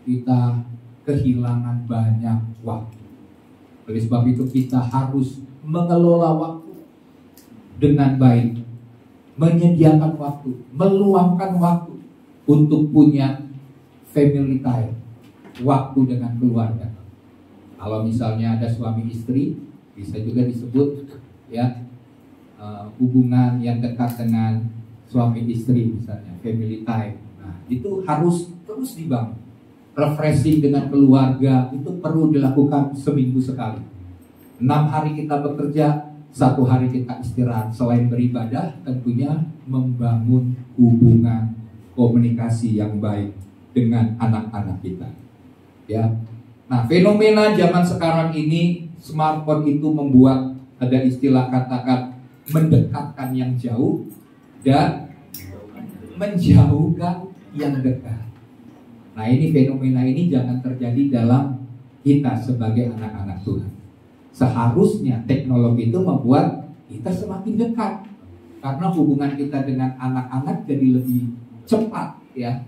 kita kehilangan banyak waktu. Oleh sebab itu kita harus mengelola waktu dengan baik, menyediakan waktu, meluangkan waktu untuk punya family time, waktu dengan keluarga. Kalau misalnya ada suami istri, bisa juga disebut ya hubungan yang dekat dengan suami istri, misalnya family time. Nah, itu harus terus dibangun. Refreshing dengan keluarga itu perlu dilakukan seminggu sekali. 6 hari kita bekerja, 1 hari kita istirahat. Selain beribadah, tentunya membangun hubungan komunikasi yang baik dengan anak-anak kita. Ya. Nah, fenomena zaman sekarang ini, smartphone itu membuat ada istilah katakan mendekatkan yang jauh dan menjauhkan yang dekat. Nah, ini fenomena ini jangan terjadi dalam kita sebagai anak-anak Tuhan. Seharusnya teknologi itu membuat kita semakin dekat, karena hubungan kita dengan anak-anak jadi lebih cepat, ya.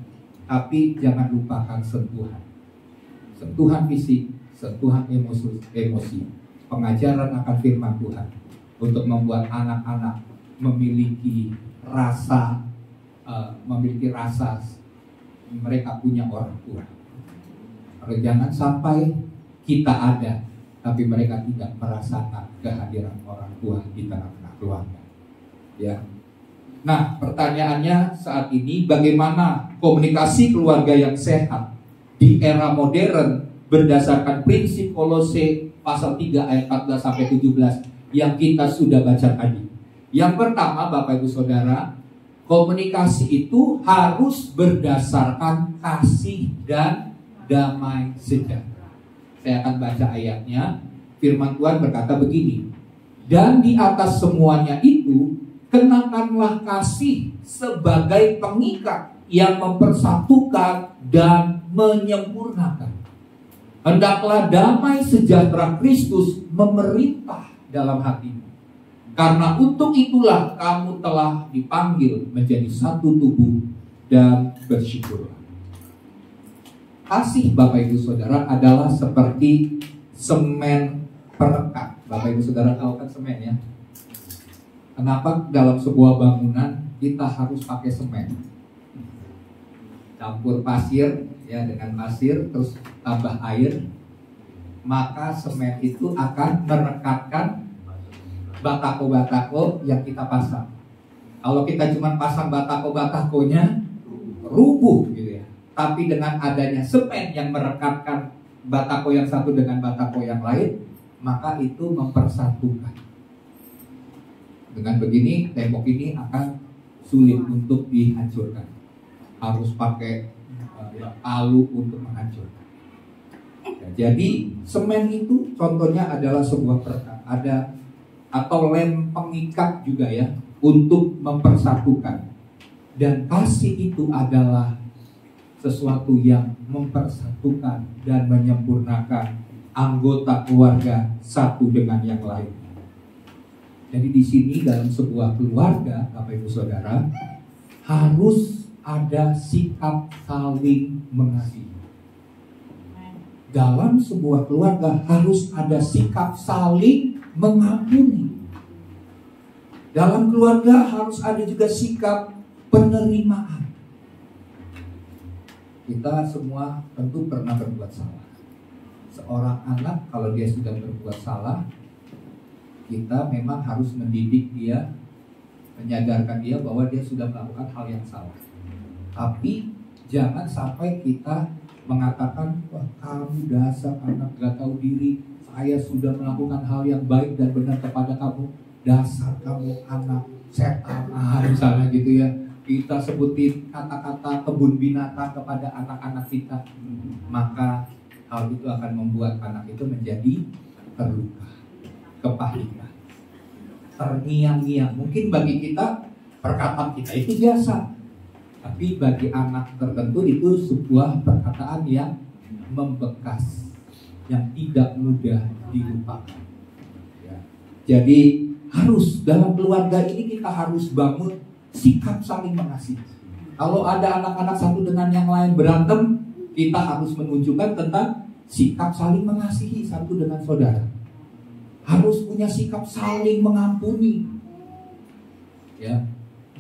Tapi jangan lupakan sentuhan fisik, sentuhan emosi, pengajaran akan firman Tuhan untuk membuat anak-anak memiliki rasa mereka punya orang tua. Kalau jangan sampai kita ada, tapi mereka tidak merasakan kehadiran orang tua di tengah-tengah keluarga. Ya. Nah, pertanyaannya saat ini, bagaimana komunikasi keluarga yang sehat di era modern berdasarkan prinsip Kolose pasal 3 ayat 14 sampai 17 yang kita sudah baca tadi. Yang pertama, Bapak Ibu Saudara, komunikasi itu harus berdasarkan kasih dan damai sejahtera. Saya akan baca ayatnya. Firman Tuhan berkata begini, dan di atas semuanya itu, kenakanlah kasih sebagai pengikat yang mempersatukan dan menyempurnakan. Hendaklah damai sejahtera Kristus memerintah dalam hatimu. Karena untuk itulah kamu telah dipanggil menjadi satu tubuh dan bersyukurlah. Kasih Bapak Ibu Saudara adalah seperti semen perekat. Bapak Ibu Saudara tahu kan semen ya? Kenapa dalam sebuah bangunan kita harus pakai semen? Campur pasir ya, dengan pasir terus tambah air, maka semen itu akan merekatkan batako-batako yang kita pasang. Kalau kita cuma pasang batako-batakonya rubuh gitu ya. Tapi dengan adanya semen yang merekatkan batako yang satu dengan batako yang lain, maka itu mempersatukan. Dengan begini tembok ini akan sulit untuk dihancurkan. Harus pakai palu untuk menghancurkan. Ya, jadi semen itu contohnya adalah sebuah perekat. Ada atau lem pengikat juga ya, untuk mempersatukan. Dan kasih itu adalah sesuatu yang mempersatukan dan menyempurnakan anggota keluarga satu dengan yang lain. Jadi di sini dalam sebuah keluarga, Bapak Ibu Saudara, harus ada sikap saling mengasihi. Dalam sebuah keluarga harus ada sikap saling mengampuni. Dalam keluarga harus ada juga sikap penerimaan. Kita semua tentu pernah berbuat salah. Seorang anak kalau dia sudah berbuat salah, kita memang harus mendidik dia, menyadarkan dia bahwa dia sudah melakukan hal yang salah. Tapi jangan sampai kita mengatakan, wah kamu dasar anak gak tahu diri, saya sudah melakukan hal yang baik dan benar kepada kamu, dasar kamu anak setan, misalnya gitu ya. Kita sebutin kata-kata kebun binatang kepada anak-anak kita, maka hal itu akan membuat anak itu menjadi terluka, kepahitan, terngiang-ngiang. Mungkin bagi kita perkataan kita itu biasa, tapi bagi anak tertentu itu sebuah perkataan yang membekas, yang tidak mudah dilupakan. Ya. Jadi harus dalam keluarga ini kita harus bangun sikap saling mengasihi. Kalau ada anak-anak satu dengan yang lain berantem, kita harus menunjukkan tentang sikap saling mengasihi satu dengan saudara. Harus punya sikap saling mengampuni. Ya,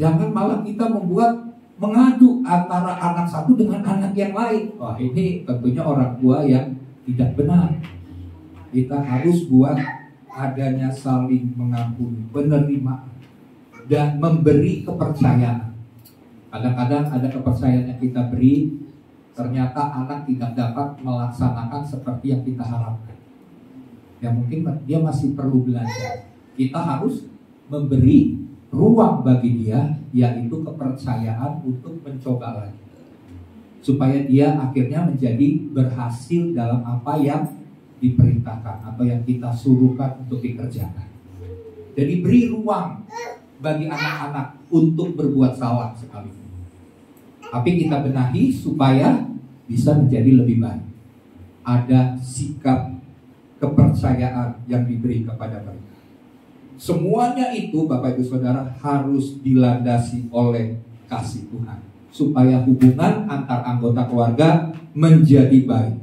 jangan malah kita membuat mengadu antara anak satu dengan anak yang lain. Wah, ini tentunya orang tua yang tidak benar. Kita harus buat adanya saling mengampuni, penerimaan, dan memberi kepercayaan. Kadang-kadang ada kepercayaan yang kita beri, ternyata anak tidak dapat melaksanakan seperti yang kita harapkan. Ya mungkin dia masih perlu belajar. Kita harus memberi ruang bagi dia, yaitu kepercayaan untuk mencoba lagi, supaya dia akhirnya menjadi berhasil dalam apa yang diperintahkan atau yang kita suruhkan untuk dikerjakan. Jadi beri ruang bagi anak-anak untuk berbuat salah sekalipun. Tapi kita benahi supaya bisa menjadi lebih baik. Ada sikap kepercayaan yang diberi kepada mereka. Semuanya itu Bapak Ibu Saudara harus dilandasi oleh kasih Tuhan, supaya hubungan antar anggota keluarga menjadi baik.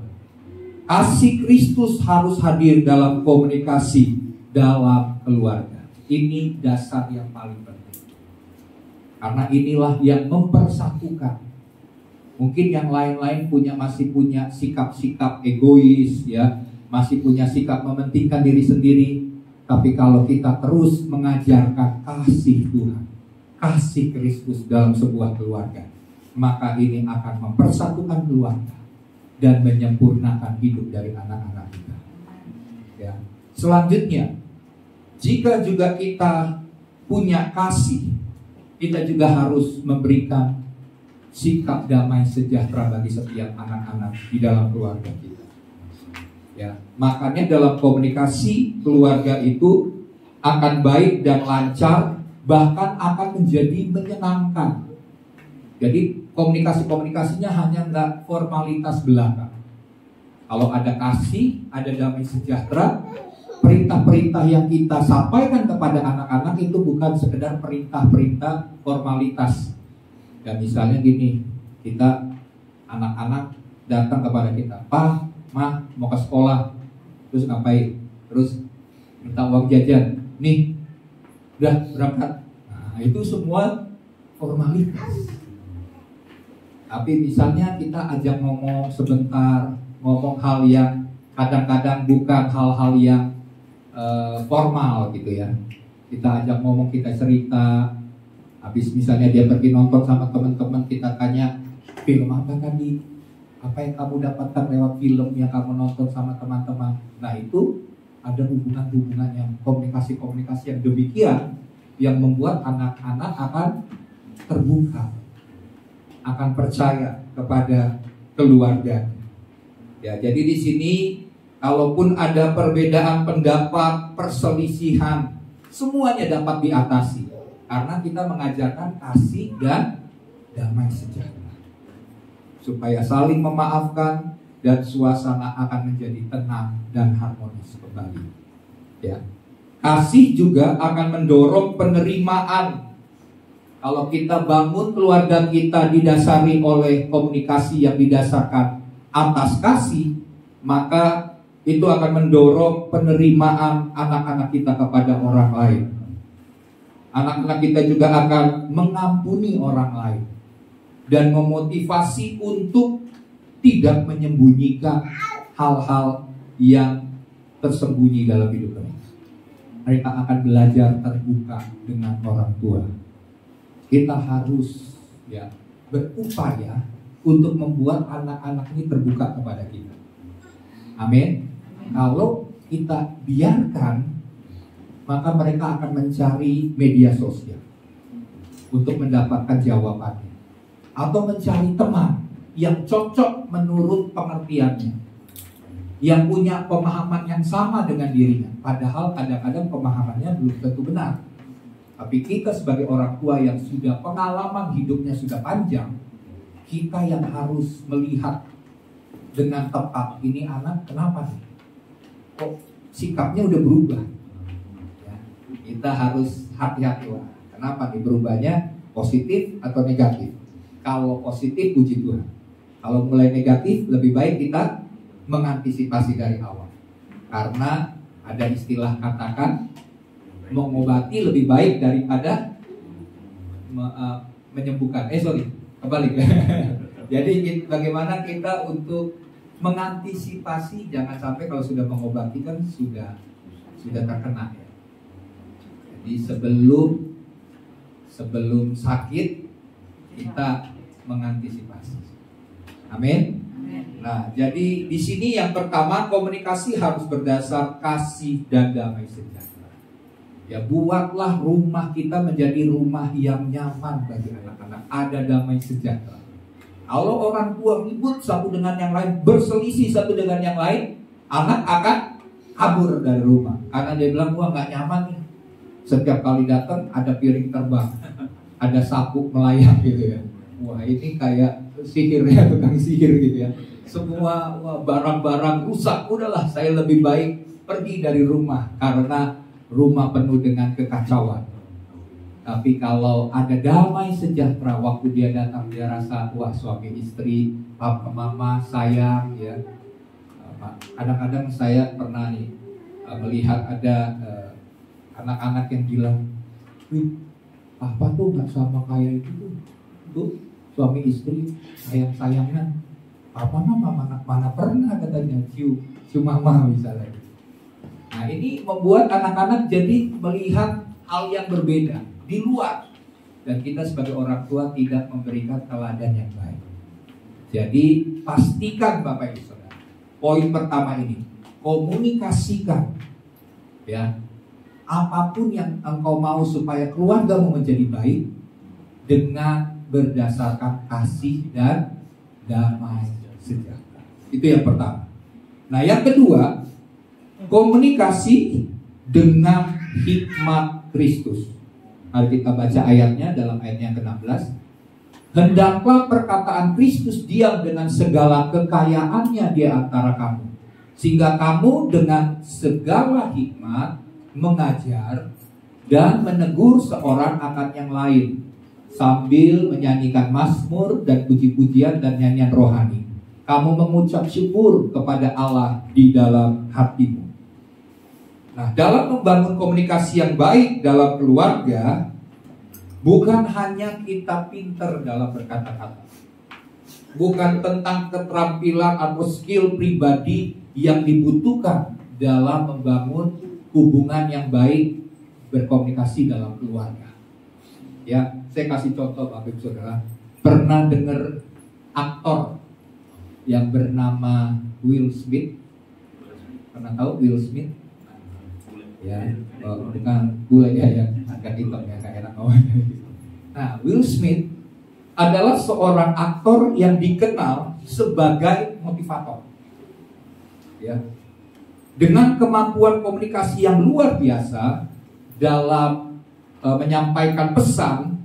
Kasih Kristus harus hadir dalam komunikasi dalam keluarga. Ini dasar yang paling penting. Karena inilah yang mempersatukan. Mungkin yang lain-lain masih punya sikap-sikap egois, ya, masih punya sikap mementingkan diri sendiri. Tapi kalau kita terus mengajarkan kasih Tuhan, kasih Kristus dalam sebuah keluarga, maka ini akan mempersatukan keluarga dan menyempurnakan hidup dari anak-anak kita. Ya. Selanjutnya, jika juga kita punya kasih, kita juga harus memberikan sikap damai sejahtera bagi setiap anak-anak di dalam keluarga kita. Ya, makanya dalam komunikasi keluarga itu akan baik dan lancar, bahkan akan menjadi menyenangkan. Jadi komunikasinya hanya nggak formalitas belaka. Kalau ada kasih, ada damai sejahtera, perintah-perintah yang kita sampaikan kepada anak-anak itu bukan sekedar perintah-perintah formalitas. Ya misalnya gini, kita anak-anak datang kepada kita, Pak, Ma, mau ke sekolah, terus ngapain? Terus minta uang jajan, nih, udah berangkat. Nah itu semua formalitas. Tapi misalnya kita ajak ngomong sebentar, ngomong hal yang kadang-kadang bukan hal-hal yang formal gitu ya. Kita ajak ngomong, kita cerita. Habis misalnya dia pergi nonton sama teman-teman, kita tanya, film apa tadi? Apa yang kamu dapatkan lewat film yang kamu nonton sama teman-teman? Nah itu ada hubungan-hubungan yang komunikasi-komunikasi yang demikian, yang membuat anak-anak akan terbuka, akan percaya kepada keluarga. Ya, jadi di sini kalaupun ada perbedaan pendapat, perselisihan, semuanya dapat diatasi karena kita mengajarkan kasih dan damai sejahtera, supaya saling memaafkan dan suasana akan menjadi tenang dan harmonis kembali. Ya, kasih juga akan mendorong penerimaan. Kalau kita bangun keluarga kita didasari oleh komunikasi yang didasarkan atas kasih, maka itu akan mendorong penerimaan anak-anak kita kepada orang lain. Anak-anak kita juga akan mengampuni orang lain dan memotivasi untuk tidak menyembunyikan hal-hal yang tersembunyi dalam hidup mereka. mereka akan belajar terbuka dengan orang tua. Kita harus berupaya untuk membuat anak-anak ini terbuka kepada kita. Amin. Kalau kita biarkan, maka mereka akan mencari media sosial untuk mendapatkan jawabannya, atau mencari teman yang cocok menurut pengertiannya, yang punya pemahaman yang sama dengan dirinya. Padahal kadang-kadang pemahamannya belum tentu benar. Tapi kita sebagai orang tua yang sudah pengalaman hidupnya sudah panjang, kita yang harus melihat dengan tepat, ini anak kenapa nih? Kok sikapnya udah berubah? Ya, kita harus hati-hati. Kenapa nih berubahnya? Positif atau negatif? Kalau positif, puji Tuhan. Kalau mulai negatif, lebih baik kita mengantisipasi dari awal. Karena ada istilah katakan, mengobati lebih baik daripada menyembuhkan. Kebalik. Jadi bagaimana kita untuk mengantisipasi, jangan sampai kalau sudah mengobati kan sudah terkena ya. Jadi sebelum sakit kita mengantisipasi. Amin. Nah, jadi di sini yang pertama, komunikasi harus berdasar kasih dan damai sejahtera. Ya, buatlah rumah kita menjadi rumah yang nyaman bagi anak-anak. Ada damai sejahtera. Kalau orang tua ribut satu dengan yang lain, berselisih satu dengan yang lain, anak akan kabur dari rumah. Karena dia bilang, gua nggak nyaman nih. Setiap kali datang ada piring terbang, ada sapu melayang gitu ya. Wah, ini kayak sihir ya, tukang sihir gitu ya. Semua barang-barang rusak. Udahlah, saya lebih baik pergi dari rumah karena rumah penuh dengan kekacauan. Tapi kalau ada damai sejahtera, waktu dia datang dia rasa, wah, suami istri, papa mama sayang ya. Kadang-kadang saya pernah nih melihat ada anak-anak yang bilang, wih, papa tuh nggak sama kayak itu tuh suami istri sayang-sayangan. Papa mama mana pernah katanya cium mama misalnya. Nah, ini membuat anak-anak jadi melihat hal yang berbeda di luar, dan kita sebagai orang tua tidak memberikan teladan yang baik. Jadi pastikan Bapak Ibu Saudara, poin pertama ini, komunikasikan ya, apapun yang engkau mau supaya keluargamu menjadi baik dengan berdasarkan kasih dan damai sejahtera. Itu yang pertama. Nah, yang kedua, komunikasi dengan hikmat Kristus. Mari kita baca ayatnya dalam ayat yang ke-16. Hendaklah perkataan Kristus diam dengan segala kekayaannya di antara kamu, sehingga kamu dengan segala hikmat mengajar dan menegur seorang akan yang lain, sambil menyanyikan mazmur dan puji-pujian dan nyanyian rohani. Kamu mengucap syukur kepada Allah di dalam hatimu. Nah, dalam membangun komunikasi yang baik dalam keluarga, bukan hanya kita pinter dalam berkata-kata, bukan tentang keterampilan atau skill pribadi yang dibutuhkan dalam membangun hubungan yang baik berkomunikasi dalam keluarga. Ya, saya kasih contoh Bapak Ibu Saudara. Pernah dengar aktor yang bernama Will Smith? Pernah tahu Will Smith? Ya, bukan bule ya, yang agak hitam ya, kayak enak ngomong. Nah, Will Smith adalah seorang aktor yang dikenal sebagai motivator. Ya, dengan kemampuan komunikasi yang luar biasa dalam menyampaikan pesan,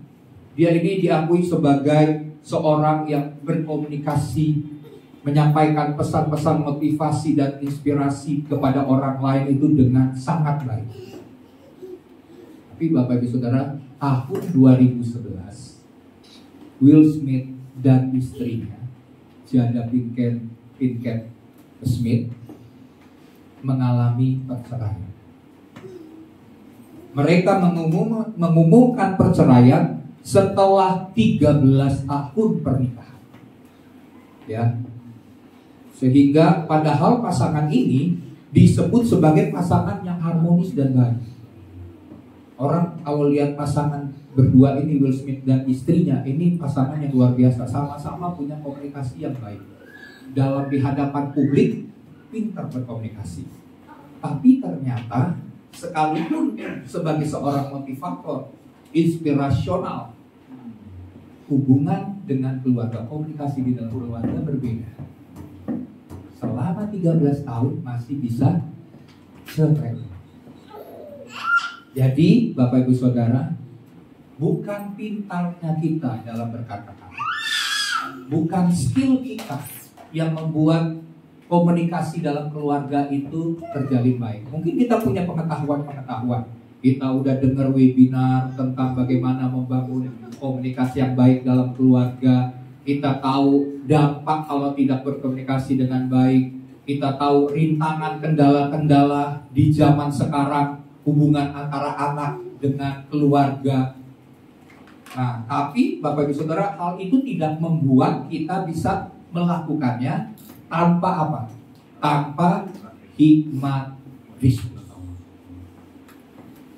dia ini diakui sebagai seorang yang berkomunikasi, menyampaikan pesan-pesan motivasi dan inspirasi kepada orang lain itu dengan sangat baik. Tapi Bapak Ibu Saudara, tahun 2011 Will Smith dan istrinya Jada Pinkett Smith mengalami perceraian. Mereka mengumumkan perceraian setelah 13 tahun pernikahan. Ya. Sehingga padahal pasangan ini disebut sebagai pasangan yang harmonis dan baik. Orang kalau lihat pasangan berdua ini, Will Smith dan istrinya, ini pasangan yang luar biasa. Sama-sama punya komunikasi yang baik. Dalam di hadapan publik, pintar berkomunikasi. Tapi ternyata sekalipun sebagai seorang motivator, inspirasional, hubungan dengan keluarga, komunikasi di dalam keluarga berbeda. Selama 13 tahun masih bisa cerai. Jadi Bapak Ibu Saudara, bukan pintarnya kita dalam berkata-kata, bukan skill kita yang membuat komunikasi dalam keluarga itu terjalin baik. Mungkin kita punya pengetahuan, kita udah dengar webinar tentang bagaimana membangun komunikasi yang baik dalam keluarga. Kita tahu dampak kalau tidak berkomunikasi dengan baik. Kita tahu rintangan, kendala-kendala di zaman sekarang, hubungan antara anak dengan keluarga. Nah, tapi Bapak Ibu Saudara, hal itu tidak membuat kita bisa melakukannya tanpa apa? Tanpa hikmat Kristus.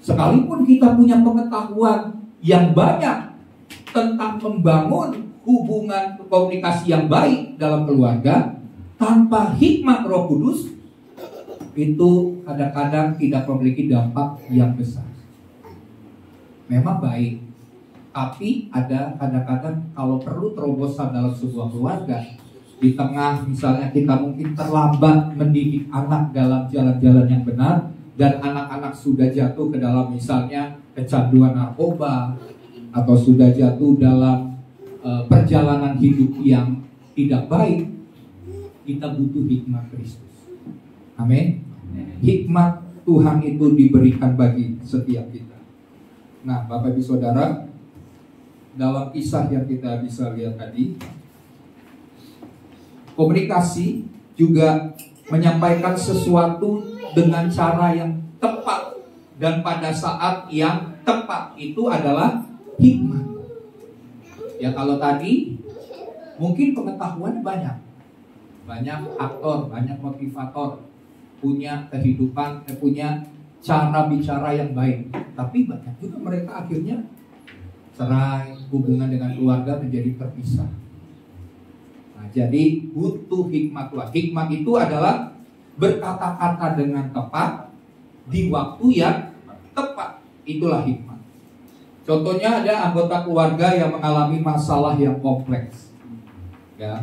Sekalipun kita punya pengetahuan yang banyak tentang membangun hubungan komunikasi yang baik dalam keluarga, tanpa hikmat Roh Kudus, itu kadang-kadang tidak memiliki dampak yang besar. Memang baik, tapi ada kadang-kadang kalau perlu terobosan dalam sebuah keluarga, di tengah misalnya kita mungkin terlambat mendidik anak dalam jalan-jalan yang benar, dan anak-anak sudah jatuh ke dalam misalnya kecanduan narkoba, atau sudah jatuh dalam perjalanan hidup yang tidak baik, kita butuh hikmat Kristus. Amin. Hikmat Tuhan itu diberikan bagi setiap kita. Nah, Bapak Ibu Saudara, dalam kisah yang kita bisa lihat tadi, komunikasi juga menyampaikan sesuatu dengan cara yang tepat dan pada saat yang tepat. Itu adalah hikmat. Ya, kalau tadi mungkin pengetahuan banyak aktor, banyak motivator, punya kehidupan, punya cara bicara yang baik. Tapi banyak juga mereka akhirnya cerai, hubungan dengan keluarga menjadi terpisah. Nah, jadi butuh hikmat Tuhan. Hikmat itu adalah berkata-kata dengan tepat di waktu yang tepat. Itulah hikmat. Contohnya ada anggota keluarga yang mengalami masalah yang kompleks, ya,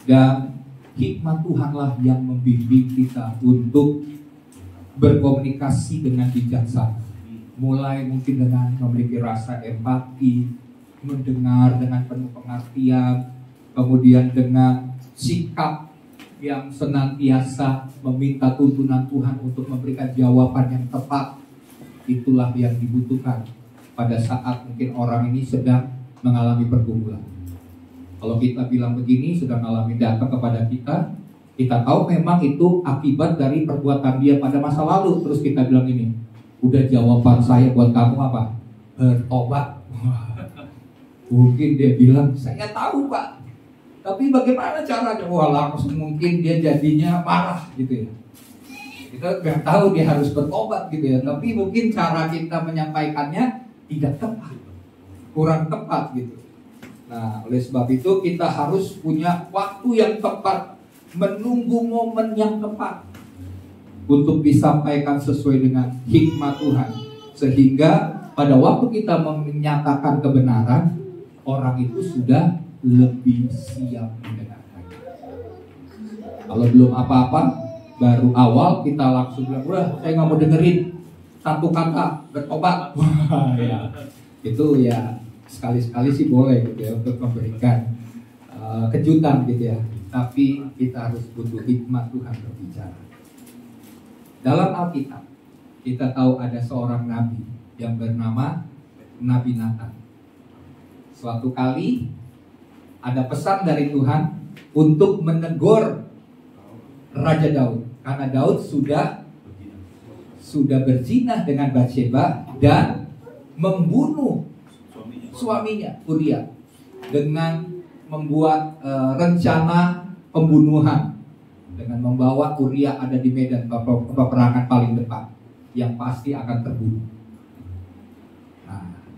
dan hikmat Tuhanlah yang membimbing kita untuk berkomunikasi dengan bijaksana. Mulai mungkin dengan memiliki rasa empati, mendengar dengan penuh pengertian, kemudian dengan sikap yang senantiasa meminta tuntunan Tuhan untuk memberikan jawaban yang tepat. Itulah yang dibutuhkan pada saat mungkin orang ini sedang mengalami pergumulan. Kalau kita bilang begini, sedang mengalami datang kepada kita tahu memang itu akibat dari perbuatan dia pada masa lalu. Terus kita bilang ini, udah jawaban saya buat kamu apa? Bertobat. Mungkin dia bilang, saya tahu Pak, tapi bagaimana caranya? Wah, mungkin dia jadinya marah gitu ya. Kita nggak tahu dia harus bertobat gitu ya. Tapi mungkin cara kita menyampaikannya tidak tepat, kurang tepat gitu. Nah, oleh sebab itu kita harus punya waktu yang tepat, menunggu momen yang tepat untuk disampaikan sesuai dengan hikmat Tuhan. Sehingga pada waktu kita menyatakan kebenaran, orang itu sudah lebih siap mendengarkan. Kalau belum apa-apa, baru awal kita langsung bilang, wah saya nggak mau dengerin satu kata, bertobat. Wah, ya. Itu ya sekali-sekali sih boleh gitu ya, untuk memberikan kejutan gitu ya. Tapi kita harus butuh hikmat Tuhan berbicara. Dalam Alkitab kita tahu ada seorang nabi yang bernama Nabi Nathan. Suatu kali ada pesan dari Tuhan untuk menegur Raja Daud, karena Daud sudah berzina dengan Batsheba dan membunuh suaminya Uria dengan membuat rencana pembunuhan, dengan membawa Uria ada di medan peperangan paling depan yang pasti akan terbunuh.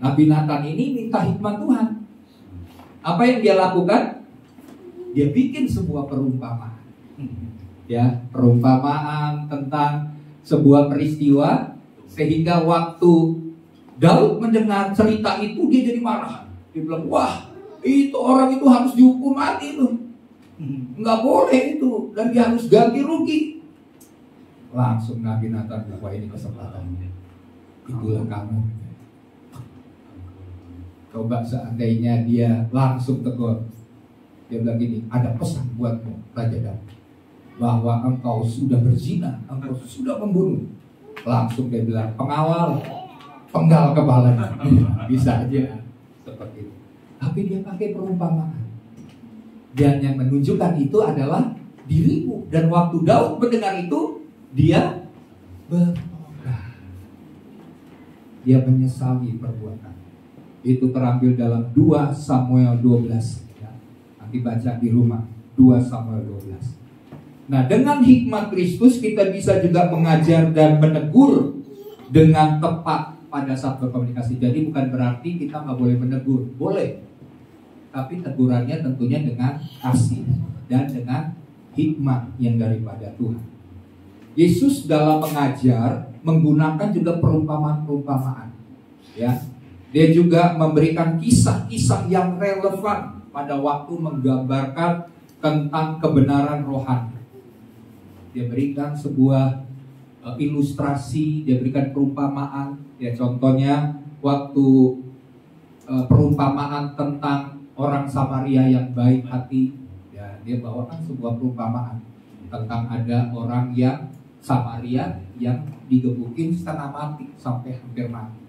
Nabi Nathan ini minta hikmat Tuhan. Apa yang dia lakukan? Dia bikin sebuah perumpamaan. Ya, perumpamaan tentang sebuah peristiwa, sehingga waktu Daud mendengar cerita itu dia jadi marah. Dia bilang, wah, itu orang itu harus dihukum mati itu. Nggak boleh itu, dan dia harus ganti rugi. Langsung Nabi Nathan bilang, wah ini kesempatannya. Itulah kamu. Coba seandainya dia langsung tegur. Dia bilang gini, ada pesan buatmu Raja Daud, bahwa engkau sudah berzina, engkau sudah membunuh. Langsung dia bilang, pengawal, penggal kepalanya. Bisa aja seperti itu. Tapi dia pakai perumpamaan. Dan yang menunjukkan itu adalah dirimu. Dan waktu Daud mendengar itu, dia bertobat. Dia menyesali perbuatan. Itu terambil dalam 2 Samuel 12. Ya. Nanti baca di rumah, 2 Samuel 12. Nah, dengan hikmat Kristus kita bisa juga mengajar dan menegur dengan tepat pada saat berkomunikasi. Jadi bukan berarti kita nggak boleh menegur, boleh. Tapi tegurannya tentunya dengan kasih dan dengan hikmat yang daripada Tuhan. Yesus dalam mengajar menggunakan juga perumpamaan-perumpamaan. Ya, dia juga memberikan kisah-kisah yang relevan pada waktu menggambarkan tentang kebenaran rohani. Dia berikan sebuah ilustrasi, dia berikan perumpamaan. Ya, contohnya waktu perumpamaan tentang orang Samaria yang baik hati. Ya, dia bawakan sebuah perumpamaan tentang ada orang yang Samaria yang digebukin setengah mati sampai hampir mati.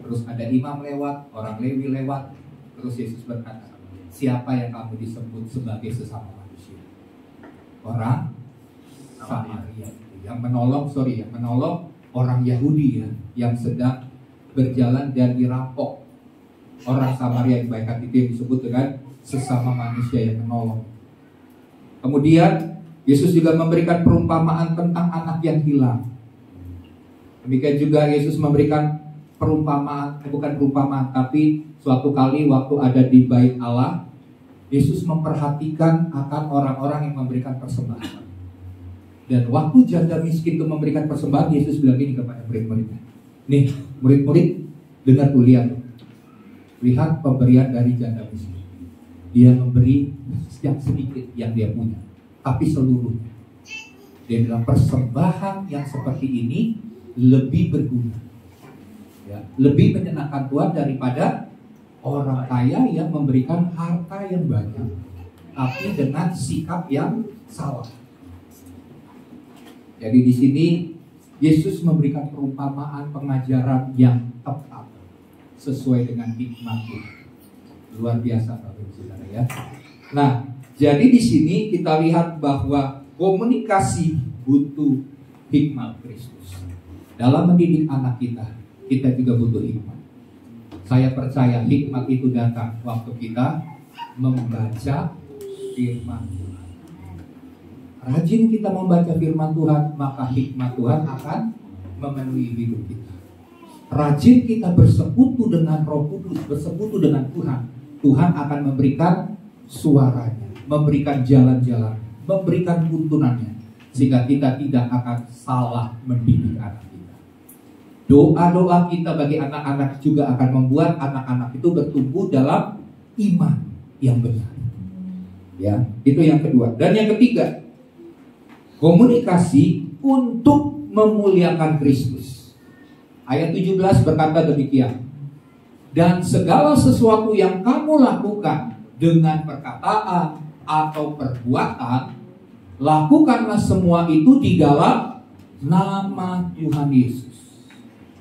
Terus ada imam lewat, orang Lewi lewat. Terus Yesus berkata, siapa yang kamu disebut sebagai sesama manusia? Orang Samaria yang menolong orang Yahudi ya, yang sedang berjalan dan dirampok. Orang Samaria yang baik hati itu yang disebut dengan sesama manusia yang menolong. Kemudian Yesus juga memberikan perumpamaan tentang anak yang hilang. Demikian juga Yesus memberikan perumpamaan, bukan perumpamaan, tapi suatu kali waktu ada di Bait Allah, Yesus memperhatikan akan orang-orang yang memberikan persembahan. Dan waktu janda miskin itu memberikan persembahan, Yesus bilang gini kepada murid-muridnya, nih murid-murid, dengar tuh, lihat pemberian dari janda miskin. Dia memberi yang sedikit yang dia punya, tapi seluruhnya. Dia bilang persembahan yang seperti ini lebih berguna, ya, lebih menyenangkan Tuhan daripada orang kaya yang memberikan harta yang banyak, tapi dengan sikap yang salah. Jadi di sini Yesus memberikan perumpamaan pengajaran yang tepat sesuai dengan hikmat Tuhan. Luar biasa Bapak Ibu Saudara ya. Nah, jadi di sini kita lihat bahwa komunikasi butuh hikmat Kristus. Dalam mendidik anak kita juga butuh hikmat. Saya percaya hikmat itu datang waktu kita membaca firman Tuhan. Rajin kita membaca firman Tuhan, maka hikmat Tuhan akan memenuhi hidup kita. Rajin kita bersekutu dengan Roh Kudus, bersekutu dengan Tuhan, Tuhan akan memberikan suaranya, memberikan jalan-jalan, memberikan tuntunannya, sehingga kita tidak akan salah mendidik anak kita. Doa-doa kita bagi anak-anak juga akan membuat anak-anak itu bertumbuh dalam iman yang benar. Ya, itu yang kedua. Dan yang ketiga, komunikasi untuk memuliakan Kristus. Ayat 17 berkata demikian. Dan segala sesuatu yang kamu lakukan dengan perkataan atau perbuatan, lakukanlah semua itu di dalam nama Tuhan Yesus,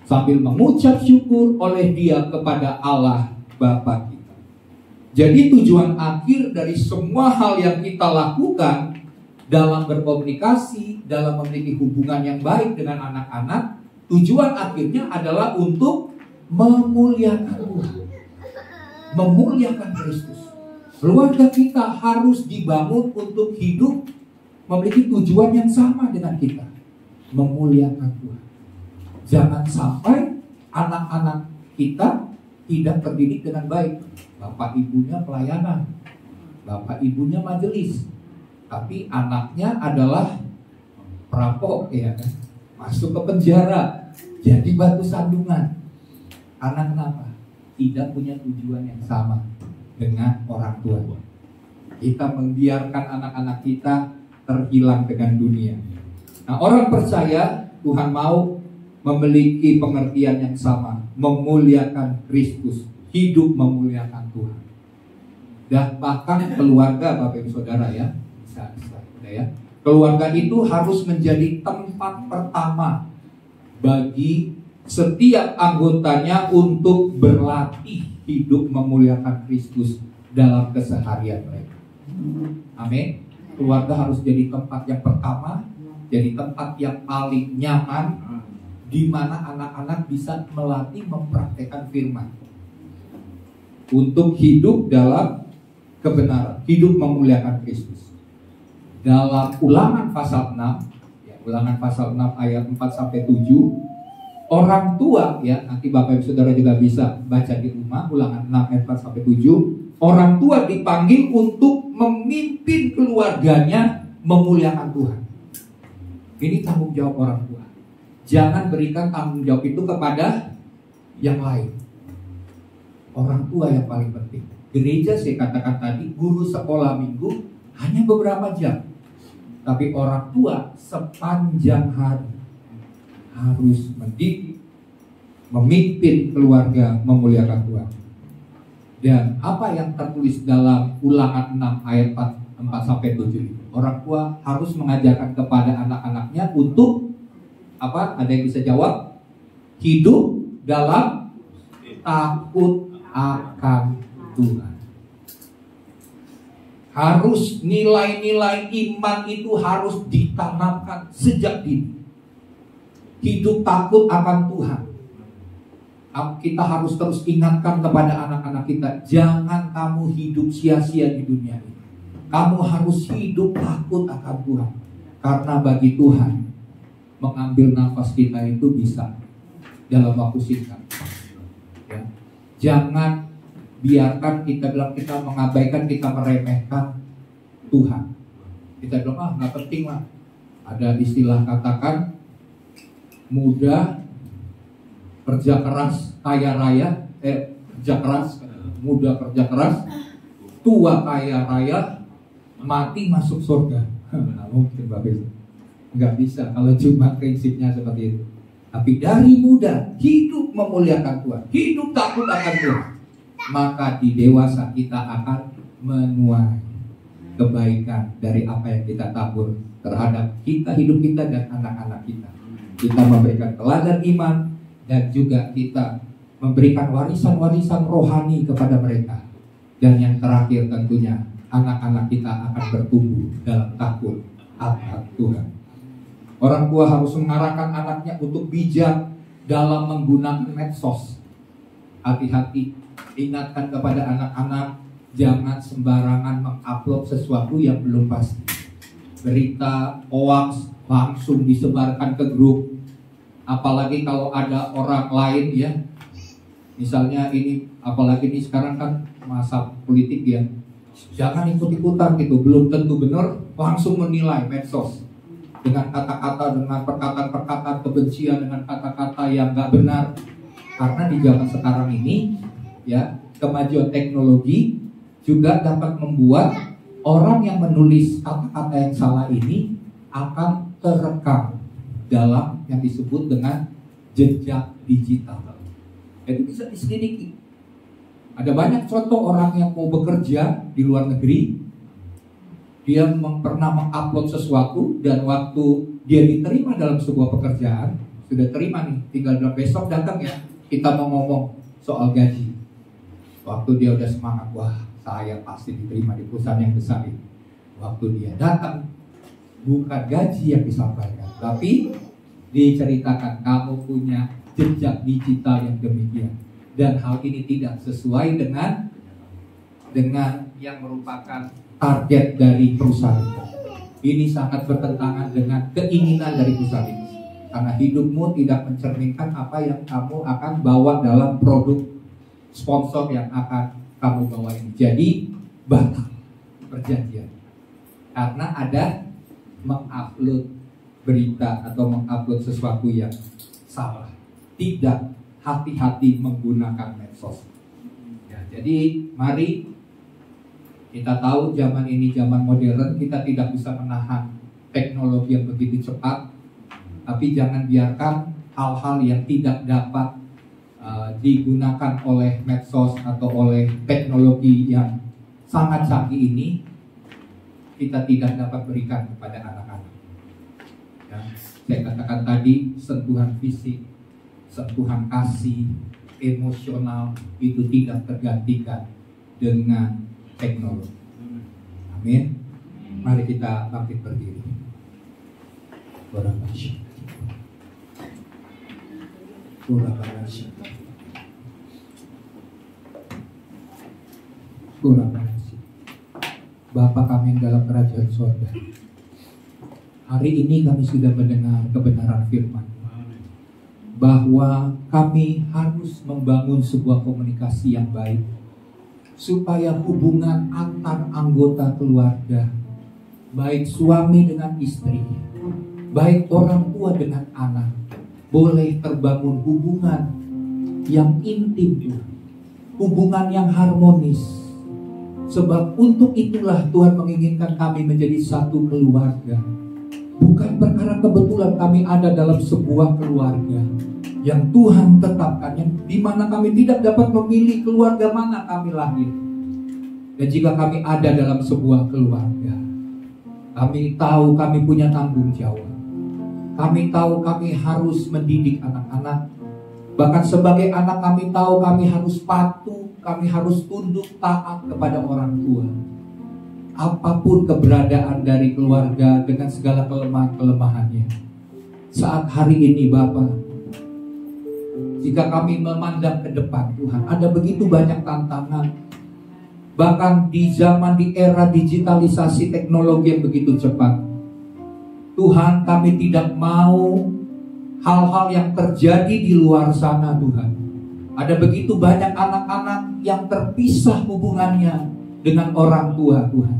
sambil mengucap syukur oleh Dia kepada Allah Bapa kita. Jadi tujuan akhir dari semua hal yang kita lakukan dalam berkomunikasi, dalam memiliki hubungan yang baik dengan anak-anak, tujuan akhirnya adalah untuk memuliakan Tuhan, memuliakan Kristus. Keluarga kita harus dibangun untuk hidup memiliki tujuan yang sama dengan kita, memuliakan Tuhan. Jangan sampai anak-anak kita tidak terdidik dengan baik. Bapak ibunya pelayanan, bapak ibunya majelis, tapi anaknya adalah perampok, ya kan? Masuk ke penjara, jadi batu sandungan. Karena kenapa? Tidak punya tujuan yang sama dengan orang tua. Kita membiarkan anak-anak kita terhilang dengan dunia. Nah, orang percaya Tuhan mau memiliki pengertian yang sama, memuliakan Kristus, hidup memuliakan Tuhan. Dan bahkan keluarga, Bapak Ibu Saudara ya, ya. Keluarga itu harus menjadi tempat pertama bagi setiap anggotanya untuk berlatih hidup memuliakan Kristus dalam keseharian mereka. Amin. Keluarga harus jadi tempat yang pertama, jadi tempat yang paling nyaman, di mana anak-anak bisa melatih mempraktekkan firman untuk hidup dalam kebenaran, hidup memuliakan Kristus. Dalam Ulangan pasal 6, ya, Ulangan pasal 6 ayat 4-7, orang tua, ya, nanti Bapak Ibu Saudara juga bisa baca di rumah, Ulangan 6 ayat 4-7, orang tua dipanggil untuk memimpin keluarganya memuliakan Tuhan. Ini tanggung jawab orang tua. Jangan berikan tanggung jawab itu kepada yang lain. Orang tua yang paling penting. Gereja, saya katakan tadi, guru sekolah minggu hanya beberapa jam, tapi orang tua sepanjang hari harus mendidik, memimpin keluarga memuliakan Tuhan. Dan apa yang tertulis dalam Ulangan 6 ayat 4-7, orang tua harus mengajarkan kepada anak-anaknya untuk apa? Ada yang bisa jawab? Hidup dalam takut akan Tuhan. Harus nilai-nilai iman itu harus ditanamkan sejak dini. Hidup takut akan Tuhan. Kita harus terus ingatkan kepada anak-anak kita, jangan kamu hidup sia-sia di dunia ini. Kamu harus hidup takut akan Tuhan. Karena bagi Tuhan, mengambil nafas kita itu bisa dalam waktu singkat. Ya. Jangan biarkan kita bilang kita mengabaikan, kita meremehkan Tuhan. Kita bilang nggak penting lah. Ada istilah katakan muda kerja keras kaya raya, kerja keras muda kerja keras, tua kaya raya, mati masuk surga. Nah, mungkin Bapak, nggak bisa kalau cuma prinsipnya seperti itu. Tapi dari muda hidup memuliakan Tuhan, hidup takut akan Tuhan, maka di dewasa kita akan menuai kebaikan dari apa yang kita tabur terhadap kita, hidup kita dan anak-anak kita. Kita memberikan teladan iman dan juga kita memberikan warisan-warisan rohani kepada mereka. Dan yang terakhir tentunya anak-anak kita akan bertumbuh dalam takut akan Tuhan. Orang tua harus mengarahkan anaknya untuk bijak dalam menggunakan medsos. Hati-hati, ingatkan kepada anak-anak, jangan sembarangan mengupload sesuatu yang belum pasti. Berita hoax langsung disebarkan ke grup. Apalagi kalau ada orang lain, ya. Misalnya ini, apalagi ini sekarang kan masa politik, ya. Jangan ikut-ikutan gitu, belum tentu benar, langsung menilai medsos dengan kata-kata, dengan perkataan-perkataan kebencian, dengan kata-kata yang gak benar. Karena di zaman sekarang ini, ya, kemajuan teknologi juga dapat membuat orang yang menulis kata-kata yang salah ini akan terekam dalam yang disebut dengan jejak digital. Itu bisa diselidiki. Ada banyak contoh orang yang mau bekerja di luar negeri, dia pernah mengupload sesuatu, dan waktu dia diterima dalam sebuah pekerjaan, sudah terima nih, tinggal besok datang ya, kita mau ngomong soal gaji. Waktu dia udah semangat, wah saya pasti diterima di perusahaan yang besar ini. Waktu dia datang, bukan gaji yang disampaikan, tapi diceritakan kamu punya jejak digital yang demikian, dan hal ini tidak sesuai dengan yang merupakan target dari perusahaan. Ini sangat bertentangan dengan keinginan dari perusahaan ini, karena hidupmu tidak mencerminkan apa yang kamu akan bawa dalam produk sponsor yang akan kamu bawa ini. Jadi batal perjanjian karena ada mengupload berita atau mengupload sesuatu yang salah. Tidak hati-hati menggunakan medsos. Ya, jadi mari kita tahu zaman ini zaman modern, kita tidak bisa menahan teknologi yang begitu cepat. Tapi jangan biarkan hal-hal yang tidak dapat digunakan oleh medsos atau oleh teknologi yang sangat canggih ini kita tidak dapat berikan kepada anak-anak. Ya, saya katakan tadi, sentuhan fisik, sentuhan kasih, emosional itu tidak tergantikan dengan teknologi. Amin. Mari kita bangkit berdiri. Bapa kami yang dalam kerajaan surga, hari ini kami sudah mendengar kebenaran firman bahwa kami harus membangun sebuah komunikasi yang baik supaya hubungan antar anggota keluarga, baik suami dengan istri, baik orang tua dengan anak, boleh terbangun hubungan yang intim, hubungan yang harmonis. Sebab untuk itulah Tuhan menginginkan kami menjadi satu keluarga. Bukan perkara kebetulan kami ada dalam sebuah keluarga yang Tuhan tetapkan, yang dimana kami tidak dapat memilih keluarga mana kami lahir. Dan jika kami ada dalam sebuah keluarga, kami tahu kami punya tanggung jawab. Kami tahu kami harus mendidik anak-anak. Bahkan sebagai anak kami tahu kami harus patuh, kami harus tunduk taat kepada orang tua. Apapun keberadaan dari keluarga dengan segala kelemahan-kelemahannya. Saat hari ini Bapa, jika kami memandang ke depan Tuhan, ada begitu banyak tantangan. Bahkan di zaman, di era digitalisasi teknologi yang begitu cepat, Tuhan, kami tidak mau hal-hal yang terjadi di luar sana Tuhan. Ada begitu banyak anak-anak yang terpisah hubungannya dengan orang tua Tuhan,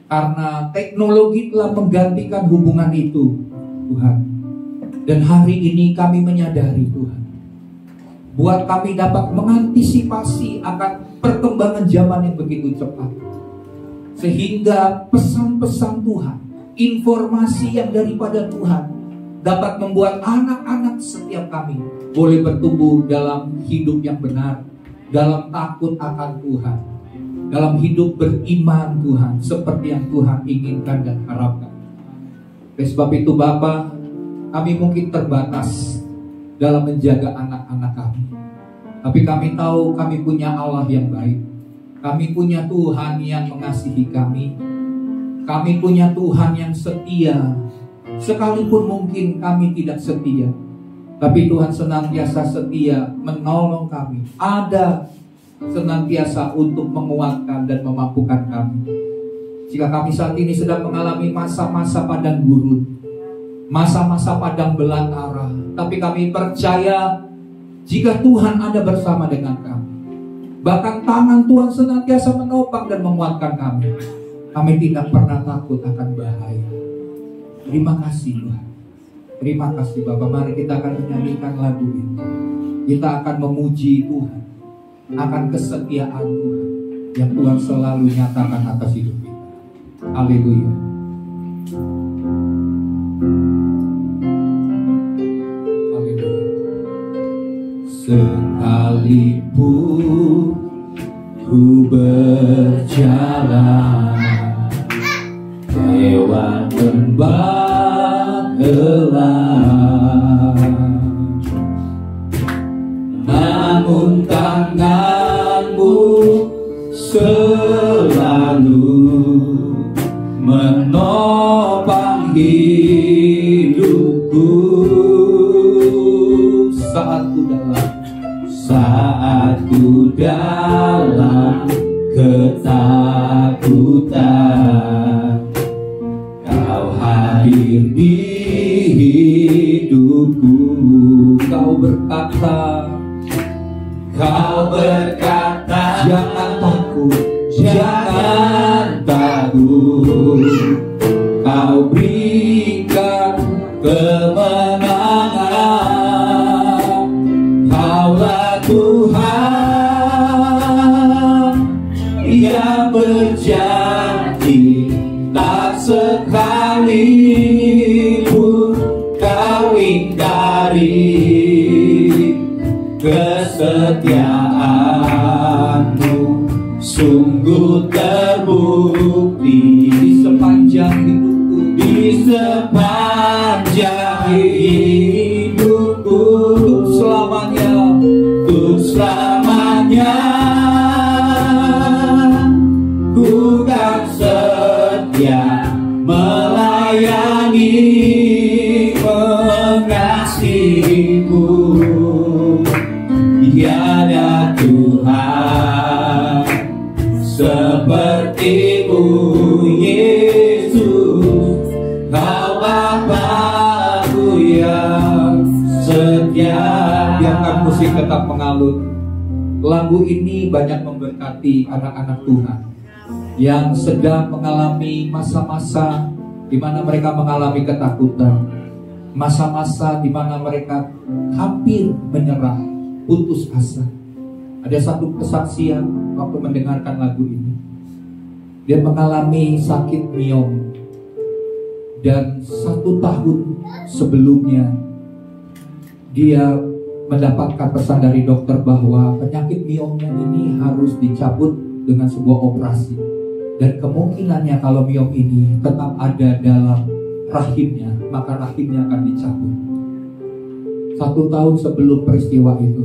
karena teknologi telah menggantikan hubungan itu Tuhan. Dan hari ini kami menyadari Tuhan, buat kami dapat mengantisipasi akan perkembangan zaman yang begitu cepat, sehingga pesan-pesan Tuhan, informasi yang daripada Tuhan dapat membuat anak-anak setiap kami boleh bertumbuh dalam hidup yang benar, dalam takut akan Tuhan, dalam hidup beriman Tuhan, seperti yang Tuhan inginkan dan harapkan. Oleh sebab itu Bapa, kami mungkin terbatas dalam menjaga anak-anak kami, tapi kami tahu kami punya Allah yang baik. Kami punya Tuhan yang mengasihi kami. Kami punya Tuhan yang setia. Sekalipun mungkin kami tidak setia, tapi Tuhan senantiasa setia menolong kami, ada senantiasa untuk menguatkan dan memampukan kami. Jika kami saat ini sedang mengalami masa-masa padang gurun, masa-masa padang belantara, tapi kami percaya jika Tuhan ada bersama dengan kami, bahkan tangan Tuhan senantiasa menopang dan menguatkan kami. Kami tidak pernah takut akan bahaya. Terima kasih Tuhan. Terima kasih Bapak. Mari kita akan menyanyikan lagu ini. Kita akan memuji Tuhan akan kesetiaan Tuhan yang Tuhan selalu nyatakan atas hidup kita. Haleluya. Haleluya. Sekalipun ku berjalan lewat lembah gelap, namun tanganmu selalu menopang hidupku. Saat ku dalam ketakutan, Kau hadir di hidupku. Kau berkata jangan takut, Kau berikan kemenangan. Kaulah Tuhan yang berjanji, tak sekalipun Kau ingkari kesetiaan-Mu. Sungguh terbukti di sepanjang hidupku, di sepanjang hidupku, untuk selamanya, untuk selamanya. Ku kan setia melayani, mengasihi-Mu. Tiada Tuhan seperti-Mu, Yesus. Kau Bapa-Ku yang setia. Biarkan musik tetap mengalut. Lagu ini banyak memberkati anak-anak Tuhan yang sedang mengalami masa-masa di mana mereka mengalami ketakutan, masa-masa di mana mereka hampir menyerah, putus asa. Ada satu kesaksian waktu mendengarkan lagu ini. Dia mengalami sakit miom, dan 1 tahun sebelumnya dia mendapatkan pesan dari dokter bahwa penyakit miomnya ini harus dicabut dengan sebuah operasi. Dan kemungkinannya kalau miom ini tetap ada dalam rahimnya, maka rahimnya akan dicabut. 1 tahun sebelum peristiwa itu,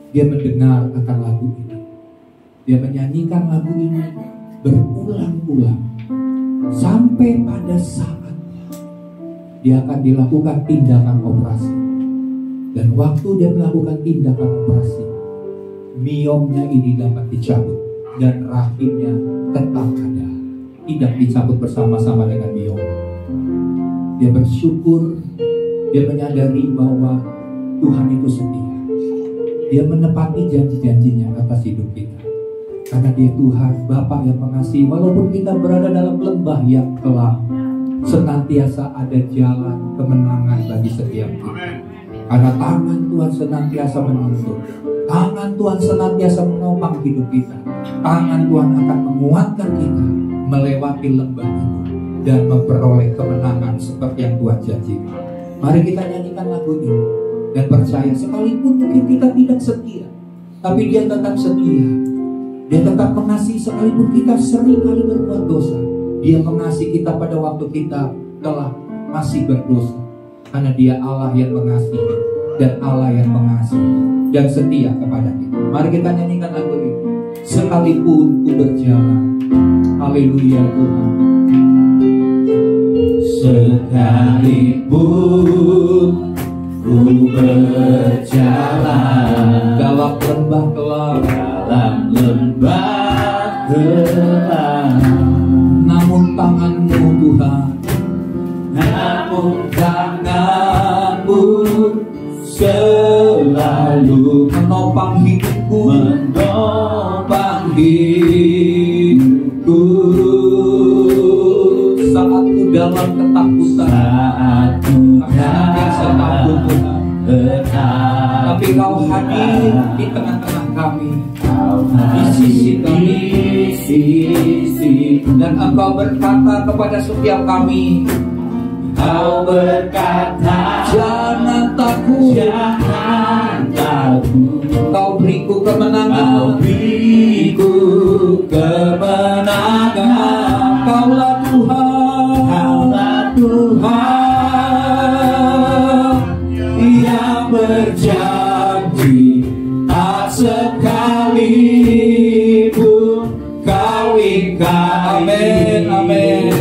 dia mendengar akan lagu ini. Dia menyanyikan lagu ini berulang-ulang sampai pada saat dia akan dilakukan tindakan operasi. Dan waktu dia melakukan tindakan operasi, miomnya ini dapat dicabut dan rahimnya tetap ada, tidak dicabut bersama-sama dengan miom. Dia bersyukur, dia menyadari bahwa Tuhan itu setia. Dia menepati janji-janjinya atas hidup kita. Karena Dia Tuhan, Bapa yang mengasihi. Walaupun kita berada dalam lembah yang kelam, senantiasa ada jalan kemenangan bagi setiap kita. Karena tangan Tuhan senantiasa menuntun, tangan Tuhan senantiasa menopang hidup kita. Tangan Tuhan akan menguatkan kita melewati lembah itu dan memperoleh kemenangan seperti yang Tuhan janjikan. Mari kita nyanyikan lagu ini dan percaya, sekalipun mungkin kita tidak setia, tapi Dia tetap setia. Dia tetap mengasihi sekalipun kita sering kali berbuat dosa. Dia mengasihi kita pada waktu kita telah masih berdosa. Karena Dia Allah yang mengasihi dan Allah yang mengasihi dan setia kepada kita. Mari kita nyanyikan lagu ini. Sekalipun ku berjalan, haleluya Tuhan. Sekalipun ku berjalan dalam lembah kelam, namun tangan-Mu Tuhan, namun tangan-Mu selalu menopang hidupku, menopang hidupku. Saat ku dalam ketakutan, saat ku takut Tuhan, tapi Kau hadir di tengah-tengah kami, di sisi kami, dan Engkau berkata kepada setiap kami, Kau berkata, jangan takut, jangan takut. Kau beriku kemenangan, Kau beriku kemenangan. Kaulah Tuhan, Kaulah Tuhan yang berjanji, tak sekalipun Kau ingkari. Amin, amin.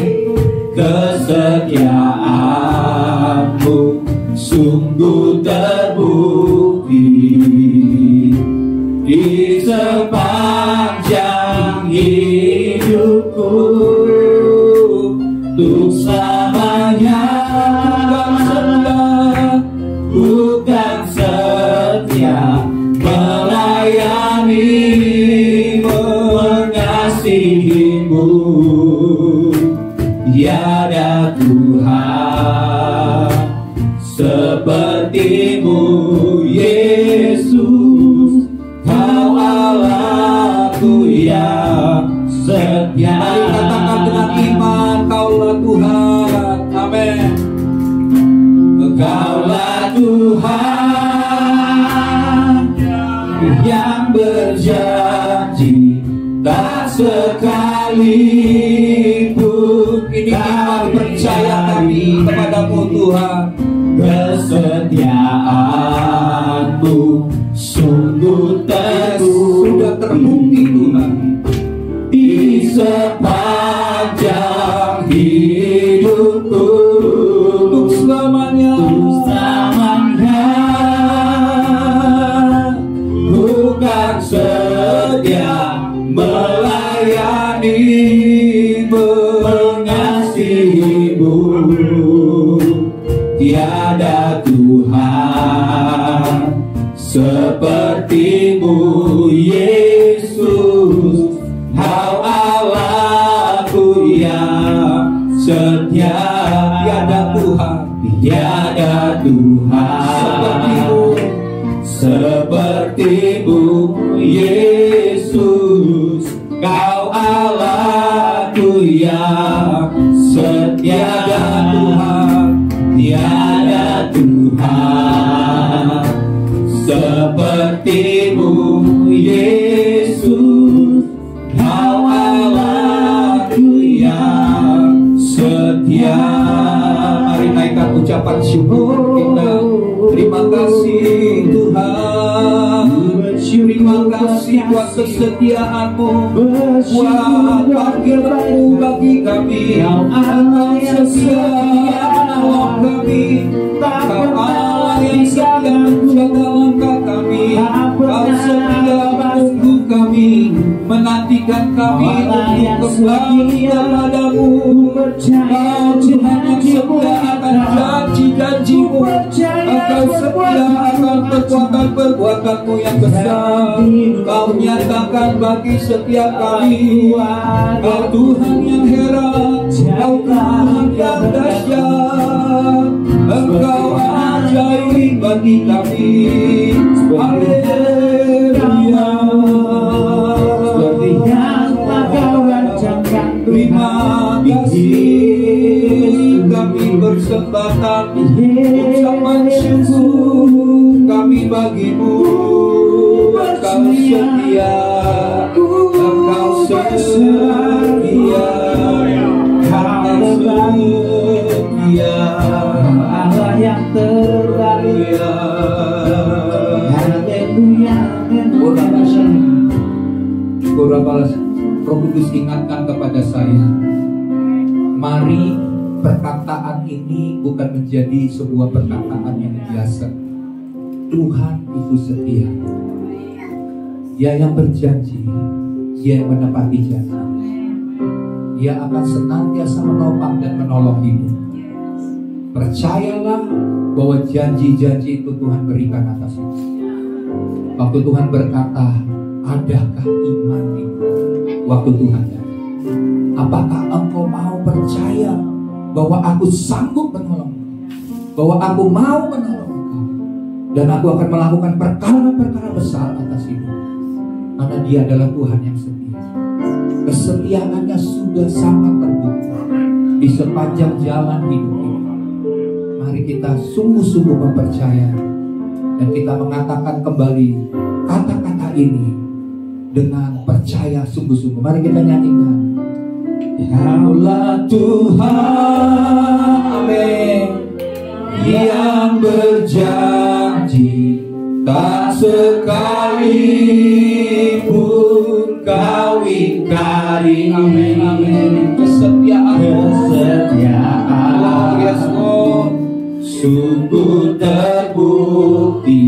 Kesetiaan-Mu sungguh terbukti di sepanjang hidupku, untuk selamanya. Bukan setia melayani, mengasihimu, tiada Tuhan sepertimu Yesus, Kau Allahku yang setia. Mari katakan dengan iman, Kaulah Tuhan. Amin. Kaulah Tuhan yang berjanji, tak sekalipun. Ini iman percaya kami kepadamu Tuhan. Kesetiaanmu sungguh Sudah terbukti Tuhan di sepanjang hidupku, untuk selamanya. Ku kan setia melayani, mengasihimu, tiada Tuhan sepertimu Yesus, Kau Allahku yang setia. Tiada Tuhan, tiada Tuhan sepertimu Yesus, Kau Allahku yang setia. Tiada Tuhan sepertimu Yesus, Kau Allahku yang setia. mari naikkan ucapan syukur kita. Terima kasih Tuhan, terima kasih buat kesetiaan-Mu, buat panggilan-Mu bagi kami. Engkau setia menolong kami, Kau Allah yang setia menjaga langkah kami, Kau setia menunggu kami, menantikan kami untuk kembali kepadamu. Kau Tuhan yang setia akan janji-janji-Mu, Engkau setia akan perbuatan-perbuatan-Mu yang besar. Kau nyatakan bagi setiap kami, Kau Tuhan yang heran, Kau Tuhan yang dahsyat, Engkau ajaib bagi kami. Haleluya. Terima kasih, kami persembahkan ucapan syukur kami bagimu. Engkau setia, Engkau setia, Engkau setia, Allah yang terbaik. Haleluya. Roh Kudus ingatkan kepada saya, mari perkataan ini bukan menjadi sebuah perkataan yang biasa. Tuhan itu setia. Dia yang berjanji, Dia yang menepati janji. Dia akan senantiasa menopang dan menolong hidup. Percayalah bahwa janji-janji itu Tuhan berikan atas kita. Waktu Tuhan berkata, adakah iman itu? Waktu Tuhan datang, apakah engkau mau percaya bahwa aku sanggup menolong, bahwa aku mau menolong engkau, dan aku akan melakukan perkara-perkara besar atas hidup, karena Dia adalah Tuhan yang setia. Kesetiaannya sudah sangat terbukti di sepanjang jalan hidup ini. Mari kita sungguh-sungguh mempercayai dan kita mengatakan kembali kata-kata ini dengan percaya sungguh-sungguh. Mari kita nyanyikan. Kaulah Tuhan, amin, yang berjanji, tak sekalipun Kau ingkari. Amin, amin. Kesetiaan-Mu, yes, Lord, sungguh terbukti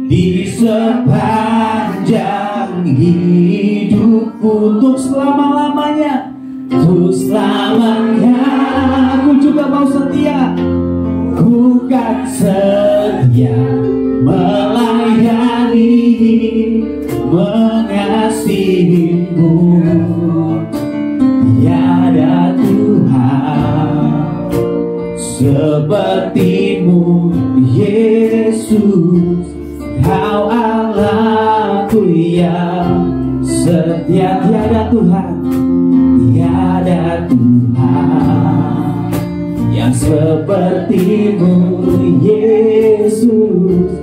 di sepanjang hidupku, untuk selama-lamanya, untuk selamanya. Aku juga mau setia, ku kan setia melayani, mengasihi. seperti-Mu, tiada Tuhan seperti-Mu, Yesus. Kau Allahku yang setia, tiada Tuhan, tiada Tuhan yang seperti-Mu, Yesus.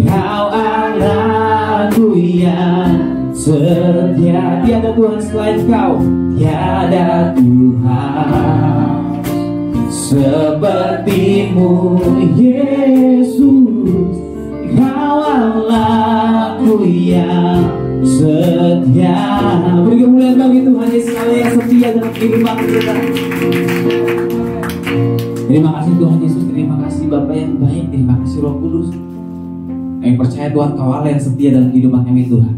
Kau Allahku yang setia, tiada Tuhan selain Kau, tiada Tuhan seperti-Mu, Yesus. Kau Allahku yang setia. Beri kemuliaan bagi Tuhan Yesus yang setia dalam kehidupan kita. Terima kasih Tuhan Yesus, terima kasih Bapa yang baik, terima kasih Roh Kudus. Kami percaya Tuhan Kau Allah yang setia dalam kehidupan kami Tuhan.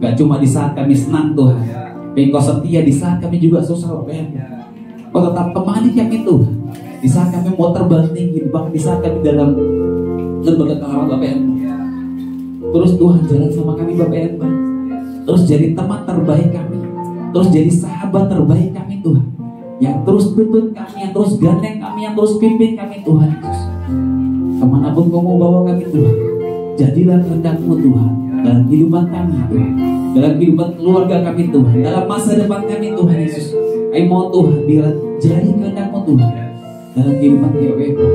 Gak cuma di saat kami senang Tuhan, tapi Kau setia di saat kami juga susah Bapak ya. Kau tetap temani kami Tuhan. Di saat kami mau terbang tinggi, di saat kami dalam lembaga kelawan Bapak ya. Terus Tuhan jalan sama kami Bapak ya. Terus jadi teman terbaik kami, terus jadi sahabat terbaik kami Tuhan, yang terus tuntut kami, yang terus gandeng kami, yang terus pimpin kami Tuhan Yesus. Kemanapun Kau mau bawa kami Tuhan, jadilah kehendak-Mu Tuhan dalam kehidupan kami Tuhan, dalam kehidupan keluarga kami Tuhan, dalam masa depan kami Tuhan Yesus. Kami mau Tuhan biar jadi kehendak-Mu Tuhan dalam kehidupan kami Bapak.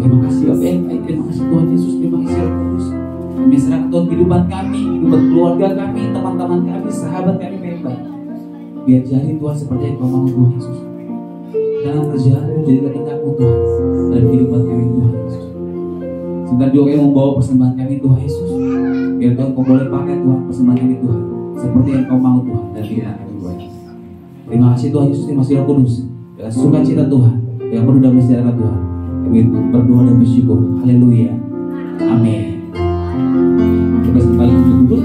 Terima kasih Bapak yang baik, terima kasih Tuhan Yesus, terima kasih Roh Kudus. Kami serahkan Tuhan kehidupan kami, kehidupan keluarga kami, teman-teman kami, sahabat kami yang baik. Biar jadi Tuhan seperti yang Kau mau Tuhan Yesus. Dalam kerjaan-Mu jadi kehendak-Mu Tuhan dalam kehidupan kami Tuhan Yesus. Sebentar juga kami membawa persembahan kami Tuhan Yesus. Biar Tuhan Kau boleh pakai Tuhan persembahan kami Tuhan seperti yang Kau mau Tuhan dalam kehidupan kami Tuhan. Terima kasih Tuhan Yesus, terima kasih Roh Kudus. Dengan sukacita Tuhan, yang penuh damai sejahtera Tuhan, kami berdoa dan bersyukur. Haleluya. Amin. Kita kembali untuk duduk.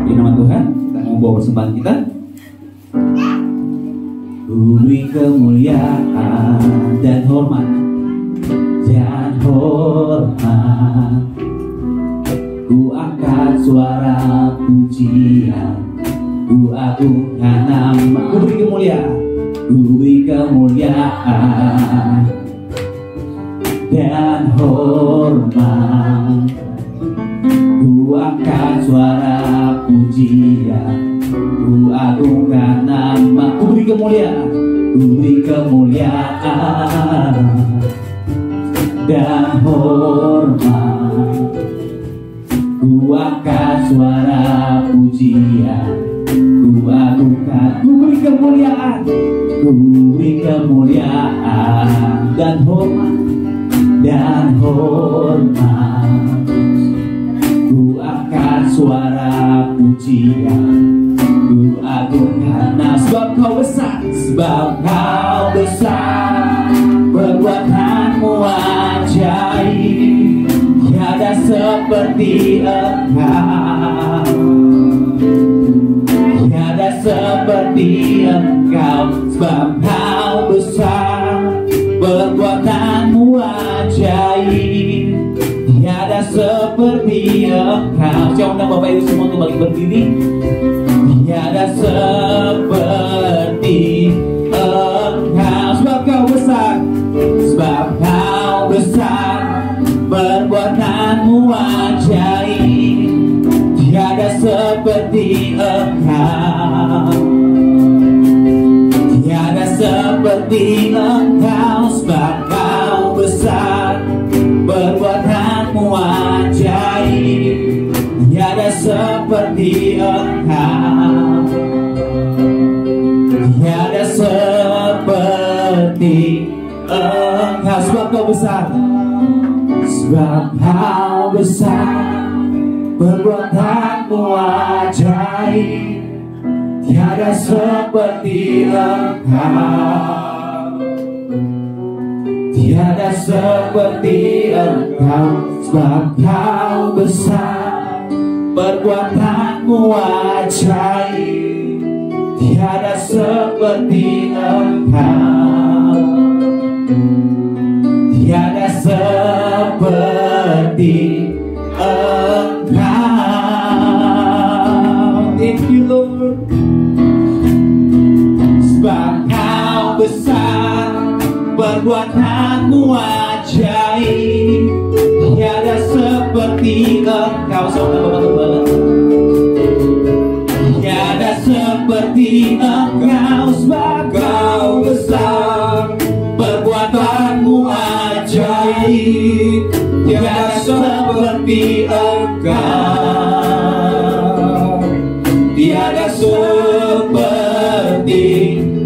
Di nama Tuhan, kita mau bawa persembahan kita. Beri kemuliaan dan hormat, dan hormat. Ku angkat suara pujian, ku agungkan nama. Ku beri kemuliaan, ku beri kemuliaan dan hormat. Ku angkat suara pujian, ku agungkan nama. Ku beri kemuliaan, ku beri kemuliaan dan hormat. Ku angkat suara pujian, ku agungkan. Ku beri kemuliaan, ku beri kemuliaan dan hormat, dan hormat. Ku angkat suara pujian, ku agungkan. Nah, sebab Kau besar, sebab Kau besar, perbuatan-Mu ajaib, tiada seperti Engkau, tiada seperti Engkau. Sebab Kau besar, perbuatan-Mu ajaib, tiada seperti Engkau. Saya undang Bapak Ibu semua untuk balik berdiri. Tiada seperti Engkau. Sebab Kau besar, sebab Kau besar, perbuatan-Mu ajaib, tiada seperti Engkau, tiada seperti Engkau. Sebab Kau besar, perbuatan-Mu ajaib, tiada seperti Engkau, tiada seperti Engkau. Sebab Kau besar, sebab Kau besar, perbuatan-Mu ajaib, tiada seperti Engkau, tiada seperti Engkau. Sebab Kau besar, perbuatan-Mu Tuhanmu ajaib, tiada seperti Engkau, tiada seperti Engkau. Thank you Lord. Sebab Kau besar, perbuatanmu ajaib, tiada seperti Engkau. Tiada seperti Engkau, sebab Kau besar, perbuatanmu ajaib, tiada seperti Engkau, tiada seperti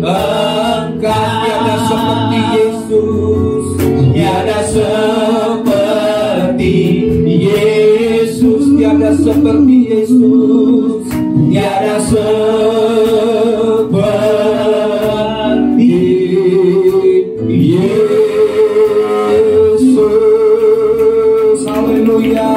Engkau, tiada seperti Yesus, tiada seperti Yesus, tiada seperti Yesus, tiada seperti Yesus. Haleluya.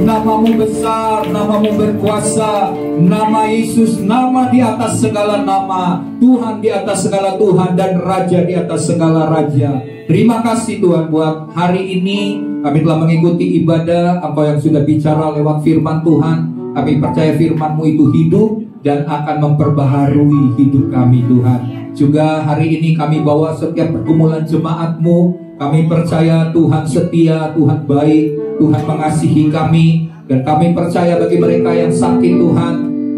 Namamu besar, namamu berkuasa, nama Yesus, nama di atas segala nama, Tuhan di atas segala Tuhan, dan Raja di atas segala Raja. Terima kasih Tuhan buat hari ini. Kami telah mengikuti ibadah, Engkau yang sudah bicara lewat firman Tuhan. Kami percaya firman-Mu itu hidup dan akan memperbaharui hidup kami Tuhan. Juga hari ini kami bawa setiap pergumulan jemaat-Mu. Kami percaya Tuhan setia, Tuhan baik, Tuhan mengasihi kami. Dan kami percaya bagi mereka yang sakit Tuhan,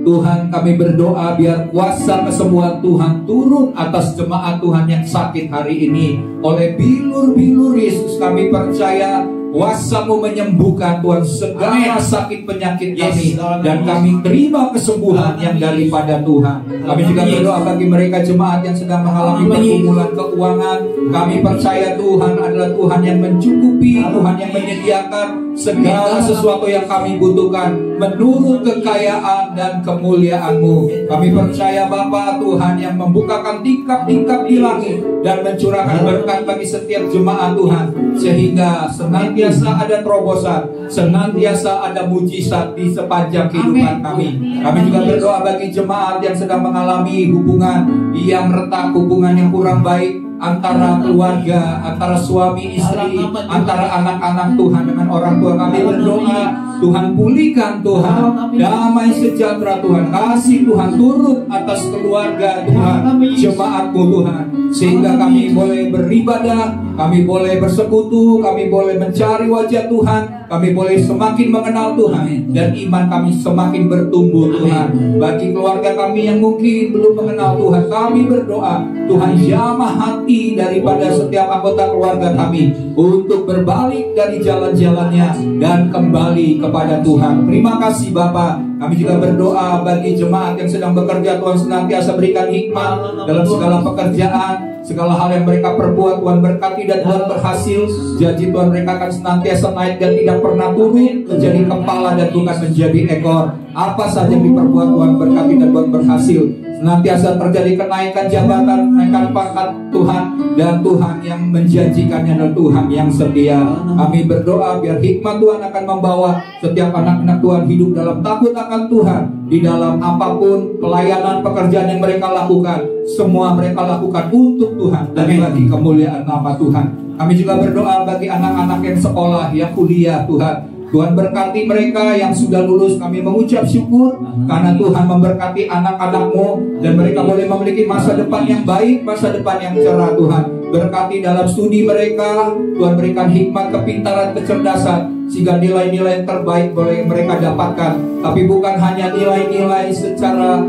Tuhan kami berdoa biar kuasa kesembuhan Tuhan turun atas jemaat Tuhan yang sakit hari ini. Oleh bilur-bilur Yesus kami percaya kuasa-Mu menyembuhkan Tuhan segala sakit penyakit kami, dan kami terima kesembuhan yang daripada Tuhan. Kami juga berdoa bagi mereka jemaat yang sedang mengalami pergumulan keuangan. Kami percaya Tuhan adalah Tuhan yang mencukupi, Tuhan yang menyediakan segala sesuatu yang kami butuhkan menurut kekayaan dan kemuliaan-Mu. Kami percaya Bapa Tuhan yang membukakan tingkap-tingkap di langit dan mencurahkan berkat bagi setiap jemaat Tuhan, sehingga senantiasa ada terobosan, senantiasa ada mujizat di sepanjang kehidupan kami. Kami juga berdoa bagi jemaat yang sedang mengalami hubungan yang retak, hubungan yang kurang baik antara keluarga, antara suami istri, antara anak-anak Tuhan dengan orang tua. Kami berdoa Tuhan pulihkan Tuhan, damai sejahtera Tuhan, kasih Tuhan turun atas keluarga Tuhan, jemaat-Mu Tuhan, sehingga kami boleh beribadah, kami boleh bersekutu, kami boleh mencari wajah Tuhan, kami boleh semakin mengenal Tuhan, dan iman kami semakin bertumbuh Tuhan. Bagi keluarga kami yang mungkin belum mengenal Tuhan, kami berdoa Tuhan jamah hati daripada setiap anggota keluarga kami untuk berbalik dari jalan-jalannya dan kembali kepada Tuhan. Terima kasih Bapa. Kami juga berdoa bagi jemaat yang sedang bekerja, Tuhan senantiasa berikan hikmat dalam segala pekerjaan, segala hal yang mereka perbuat Tuhan berkati dan Tuhan berhasil. Janji Tuhan mereka akan senantiasa naik dan tidak pernah turun, menjadi kepala dan bukan menjadi ekor. Apa saja yang diperbuat Tuhan berkati dan Tuhan berhasil. Senantiasa terjadi kenaikan jabatan, kenaikan pangkat Tuhan, dan Tuhan yang menjanjikannya adalah Tuhan yang setia. Kami berdoa biar hikmat Tuhan akan membawa setiap anak-anak Tuhan hidup dalam takut akan Tuhan, di dalam apapun pelayanan pekerjaan yang mereka lakukan, semua mereka lakukan untuk Tuhan dan bagi kemuliaan nama Tuhan. Kami juga berdoa bagi anak-anak yang sekolah, yang kuliah Tuhan. Tuhan berkati mereka yang sudah lulus. Kami mengucap syukur karena Tuhan memberkati anak-anak-Mu, dan mereka boleh memiliki masa depan yang baik, masa depan yang cerah Tuhan. Berkati dalam studi mereka, Tuhan berikan hikmat, kepintaran, kecerdasan, sehingga nilai-nilai yang terbaik boleh mereka dapatkan. Tapi bukan hanya nilai-nilai secara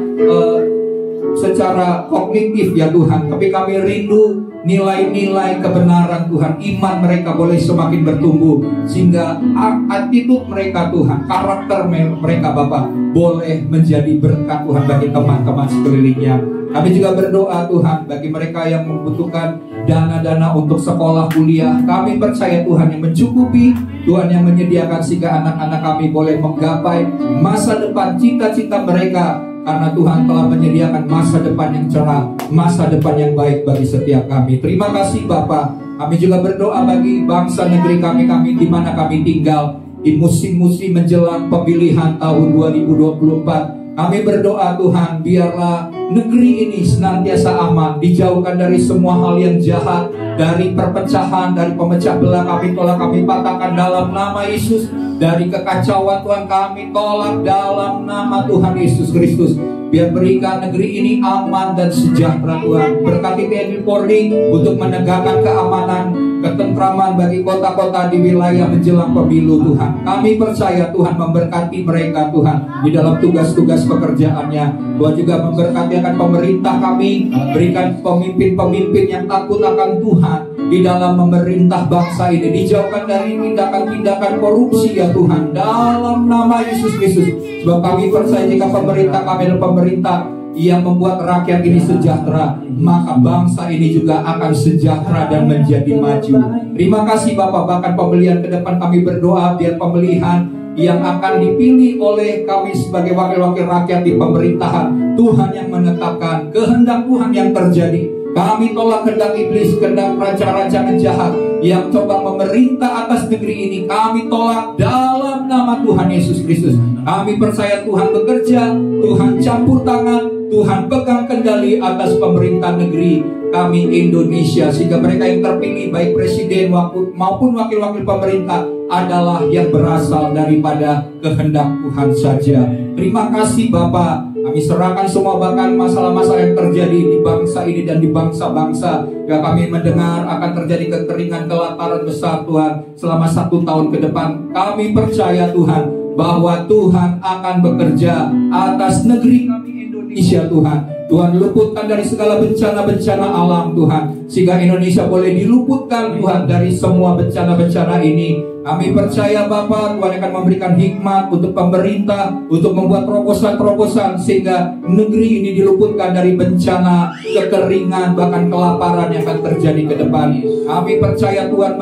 kognitif ya Tuhan, tapi kami rindu nilai-nilai kebenaran Tuhan. Iman mereka boleh semakin bertumbuh, sehingga attitude mereka Tuhan, karakter mereka Bapak boleh menjadi berkat Tuhan bagi teman-teman sekelilingnya. Kami juga berdoa Tuhan bagi mereka yang membutuhkan dana-dana untuk sekolah kuliah. Kami percaya Tuhan yang mencukupi, Tuhan yang menyediakan, sehingga anak-anak kami boleh menggapai masa depan cita-cita mereka, karena Tuhan telah menyediakan masa depan yang cerah, masa depan yang baik bagi setiap kami. Terima kasih Bapa. Kami juga berdoa bagi bangsa negeri kami di mana kami tinggal. di musim-musim menjelang pemilihan tahun 2024. Kami berdoa Tuhan, biarlah negeri ini senantiasa aman, dijauhkan dari semua hal yang jahat, dari perpecahan, dari pemecah belah. Kami tolak, kami patahkan dalam nama Yesus. Dari kekacauan Tuhan kami tolak dalam nama Tuhan Yesus Kristus. Biar berikan negeri ini aman dan sejahtera Tuhan. Berkati TNI Polri untuk menegakkan keamanan, ketentraman bagi kota-kota di wilayah menjelang pemilu Tuhan. Kami percaya Tuhan memberkati mereka Tuhan di dalam tugas-tugas pekerjaannya. Tuhan juga memberkati akan pemerintah kami. Berikan pemimpin-pemimpin yang takut akan Tuhan di dalam memerintah bangsa ini. Dijauhkan dari tindakan-tindakan korupsi ya Tuhan, dalam nama Yesus Kristus. Sebab kami percaya jika pemerintah kami adalah pemerintah yang membuat rakyat ini sejahtera, maka bangsa ini juga akan sejahtera dan menjadi maju. Terima kasih Bapak. Bahkan pemilihan ke depan kami berdoa biar pemilihan yang akan dipilih oleh kami sebagai wakil-wakil rakyat di pemerintahan, Tuhan yang menetapkan, kehendak Tuhan yang terjadi. Kami tolak kehendak iblis, kehendak raja-raja jahat yang coba memerintah atas negeri ini. Kami tolak dalam nama Tuhan Yesus Kristus. Kami percaya Tuhan bekerja, Tuhan campur tangan, Tuhan pegang kendali atas pemerintah negeri kami Indonesia, sehingga mereka yang terpilih baik presiden maupun wakil-wakil pemerintah adalah yang berasal daripada kehendak Tuhan saja. Terima kasih Bapak. Kami serahkan semua bahkan masalah-masalah yang terjadi di bangsa ini dan di bangsa-bangsa. Ya, kami mendengar akan terjadi kekeringan, kelaparan besar Tuhan selama 1 tahun ke depan. Kami percaya Tuhan bahwa Tuhan akan bekerja atas negeri kami Indonesia Tuhan. Tuhan luputkan dari segala bencana-bencana alam Tuhan, sehingga Indonesia boleh diluputkan Tuhan dari semua bencana-bencana ini. Kami percaya Bapak, Tuhan akan memberikan hikmat untuk pemerintah untuk membuat terobosan-terobosan sehingga negeri ini diluputkan dari bencana, kekeringan, bahkan kelaparan yang akan terjadi ke depan. Kami percaya Tuhan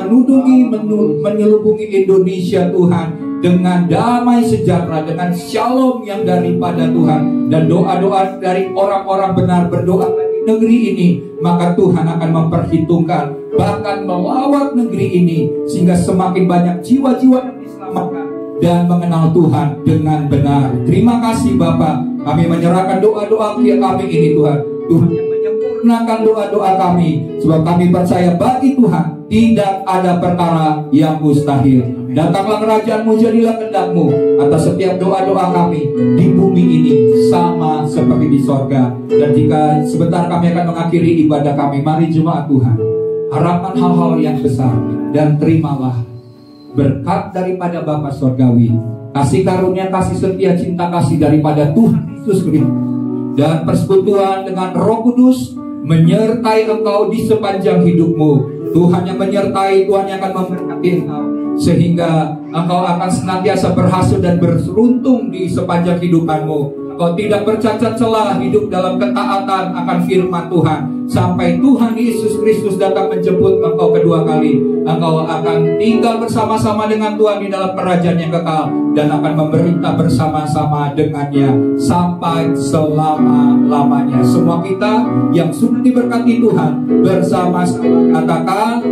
menyelubungi Indonesia Tuhan dengan damai sejahtera, dengan shalom yang daripada Tuhan. Dan doa-doa dari orang-orang benar berdoa bagi negeri ini, maka Tuhan akan memperhitungkan, bahkan melawat negeri ini, sehingga semakin banyak jiwa-jiwa yang diselamatkan dan mengenal Tuhan dengan benar. Terima kasih Bapak. Kami menyerahkan doa-doa kami ini Tuhan. Tuhan yang menyempurnakan doa-doa kami, sebab kami percaya bagi Tuhan tidak ada perkara yang mustahil. Datanglah kerajaan-Mu, jadilah kehendak-Mu atas setiap doa-doa kami di bumi ini sama seperti di sorga. Dan jika sebentar kami akan mengakhiri ibadah kami, mari jemaat Tuhan, harapkan hal-hal yang besar dan terimalah berkat daripada Bapa Sorgawi, kasih karunia, kasih setia, cinta kasih daripada Tuhan Yesus Kristus, dan persekutuan dengan Roh Kudus menyertai engkau di sepanjang hidupmu. Tuhan yang menyertai, Tuhan yang akan memberkati engkau, sehingga engkau akan senantiasa berhasil dan beruntung di sepanjang hidupanmu. Engkau tidak bercacat celah, hidup dalam ketaatan akan firman Tuhan sampai Tuhan Yesus Kristus datang menjemput engkau kedua kali. Engkau akan tinggal bersama-sama dengan Tuhan di dalam kerajaan yang kekal dan akan memerintah bersama-sama dengannya sampai selama-lamanya. Semua kita yang sudah diberkati Tuhan bersama-sama katakan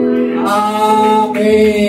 amin.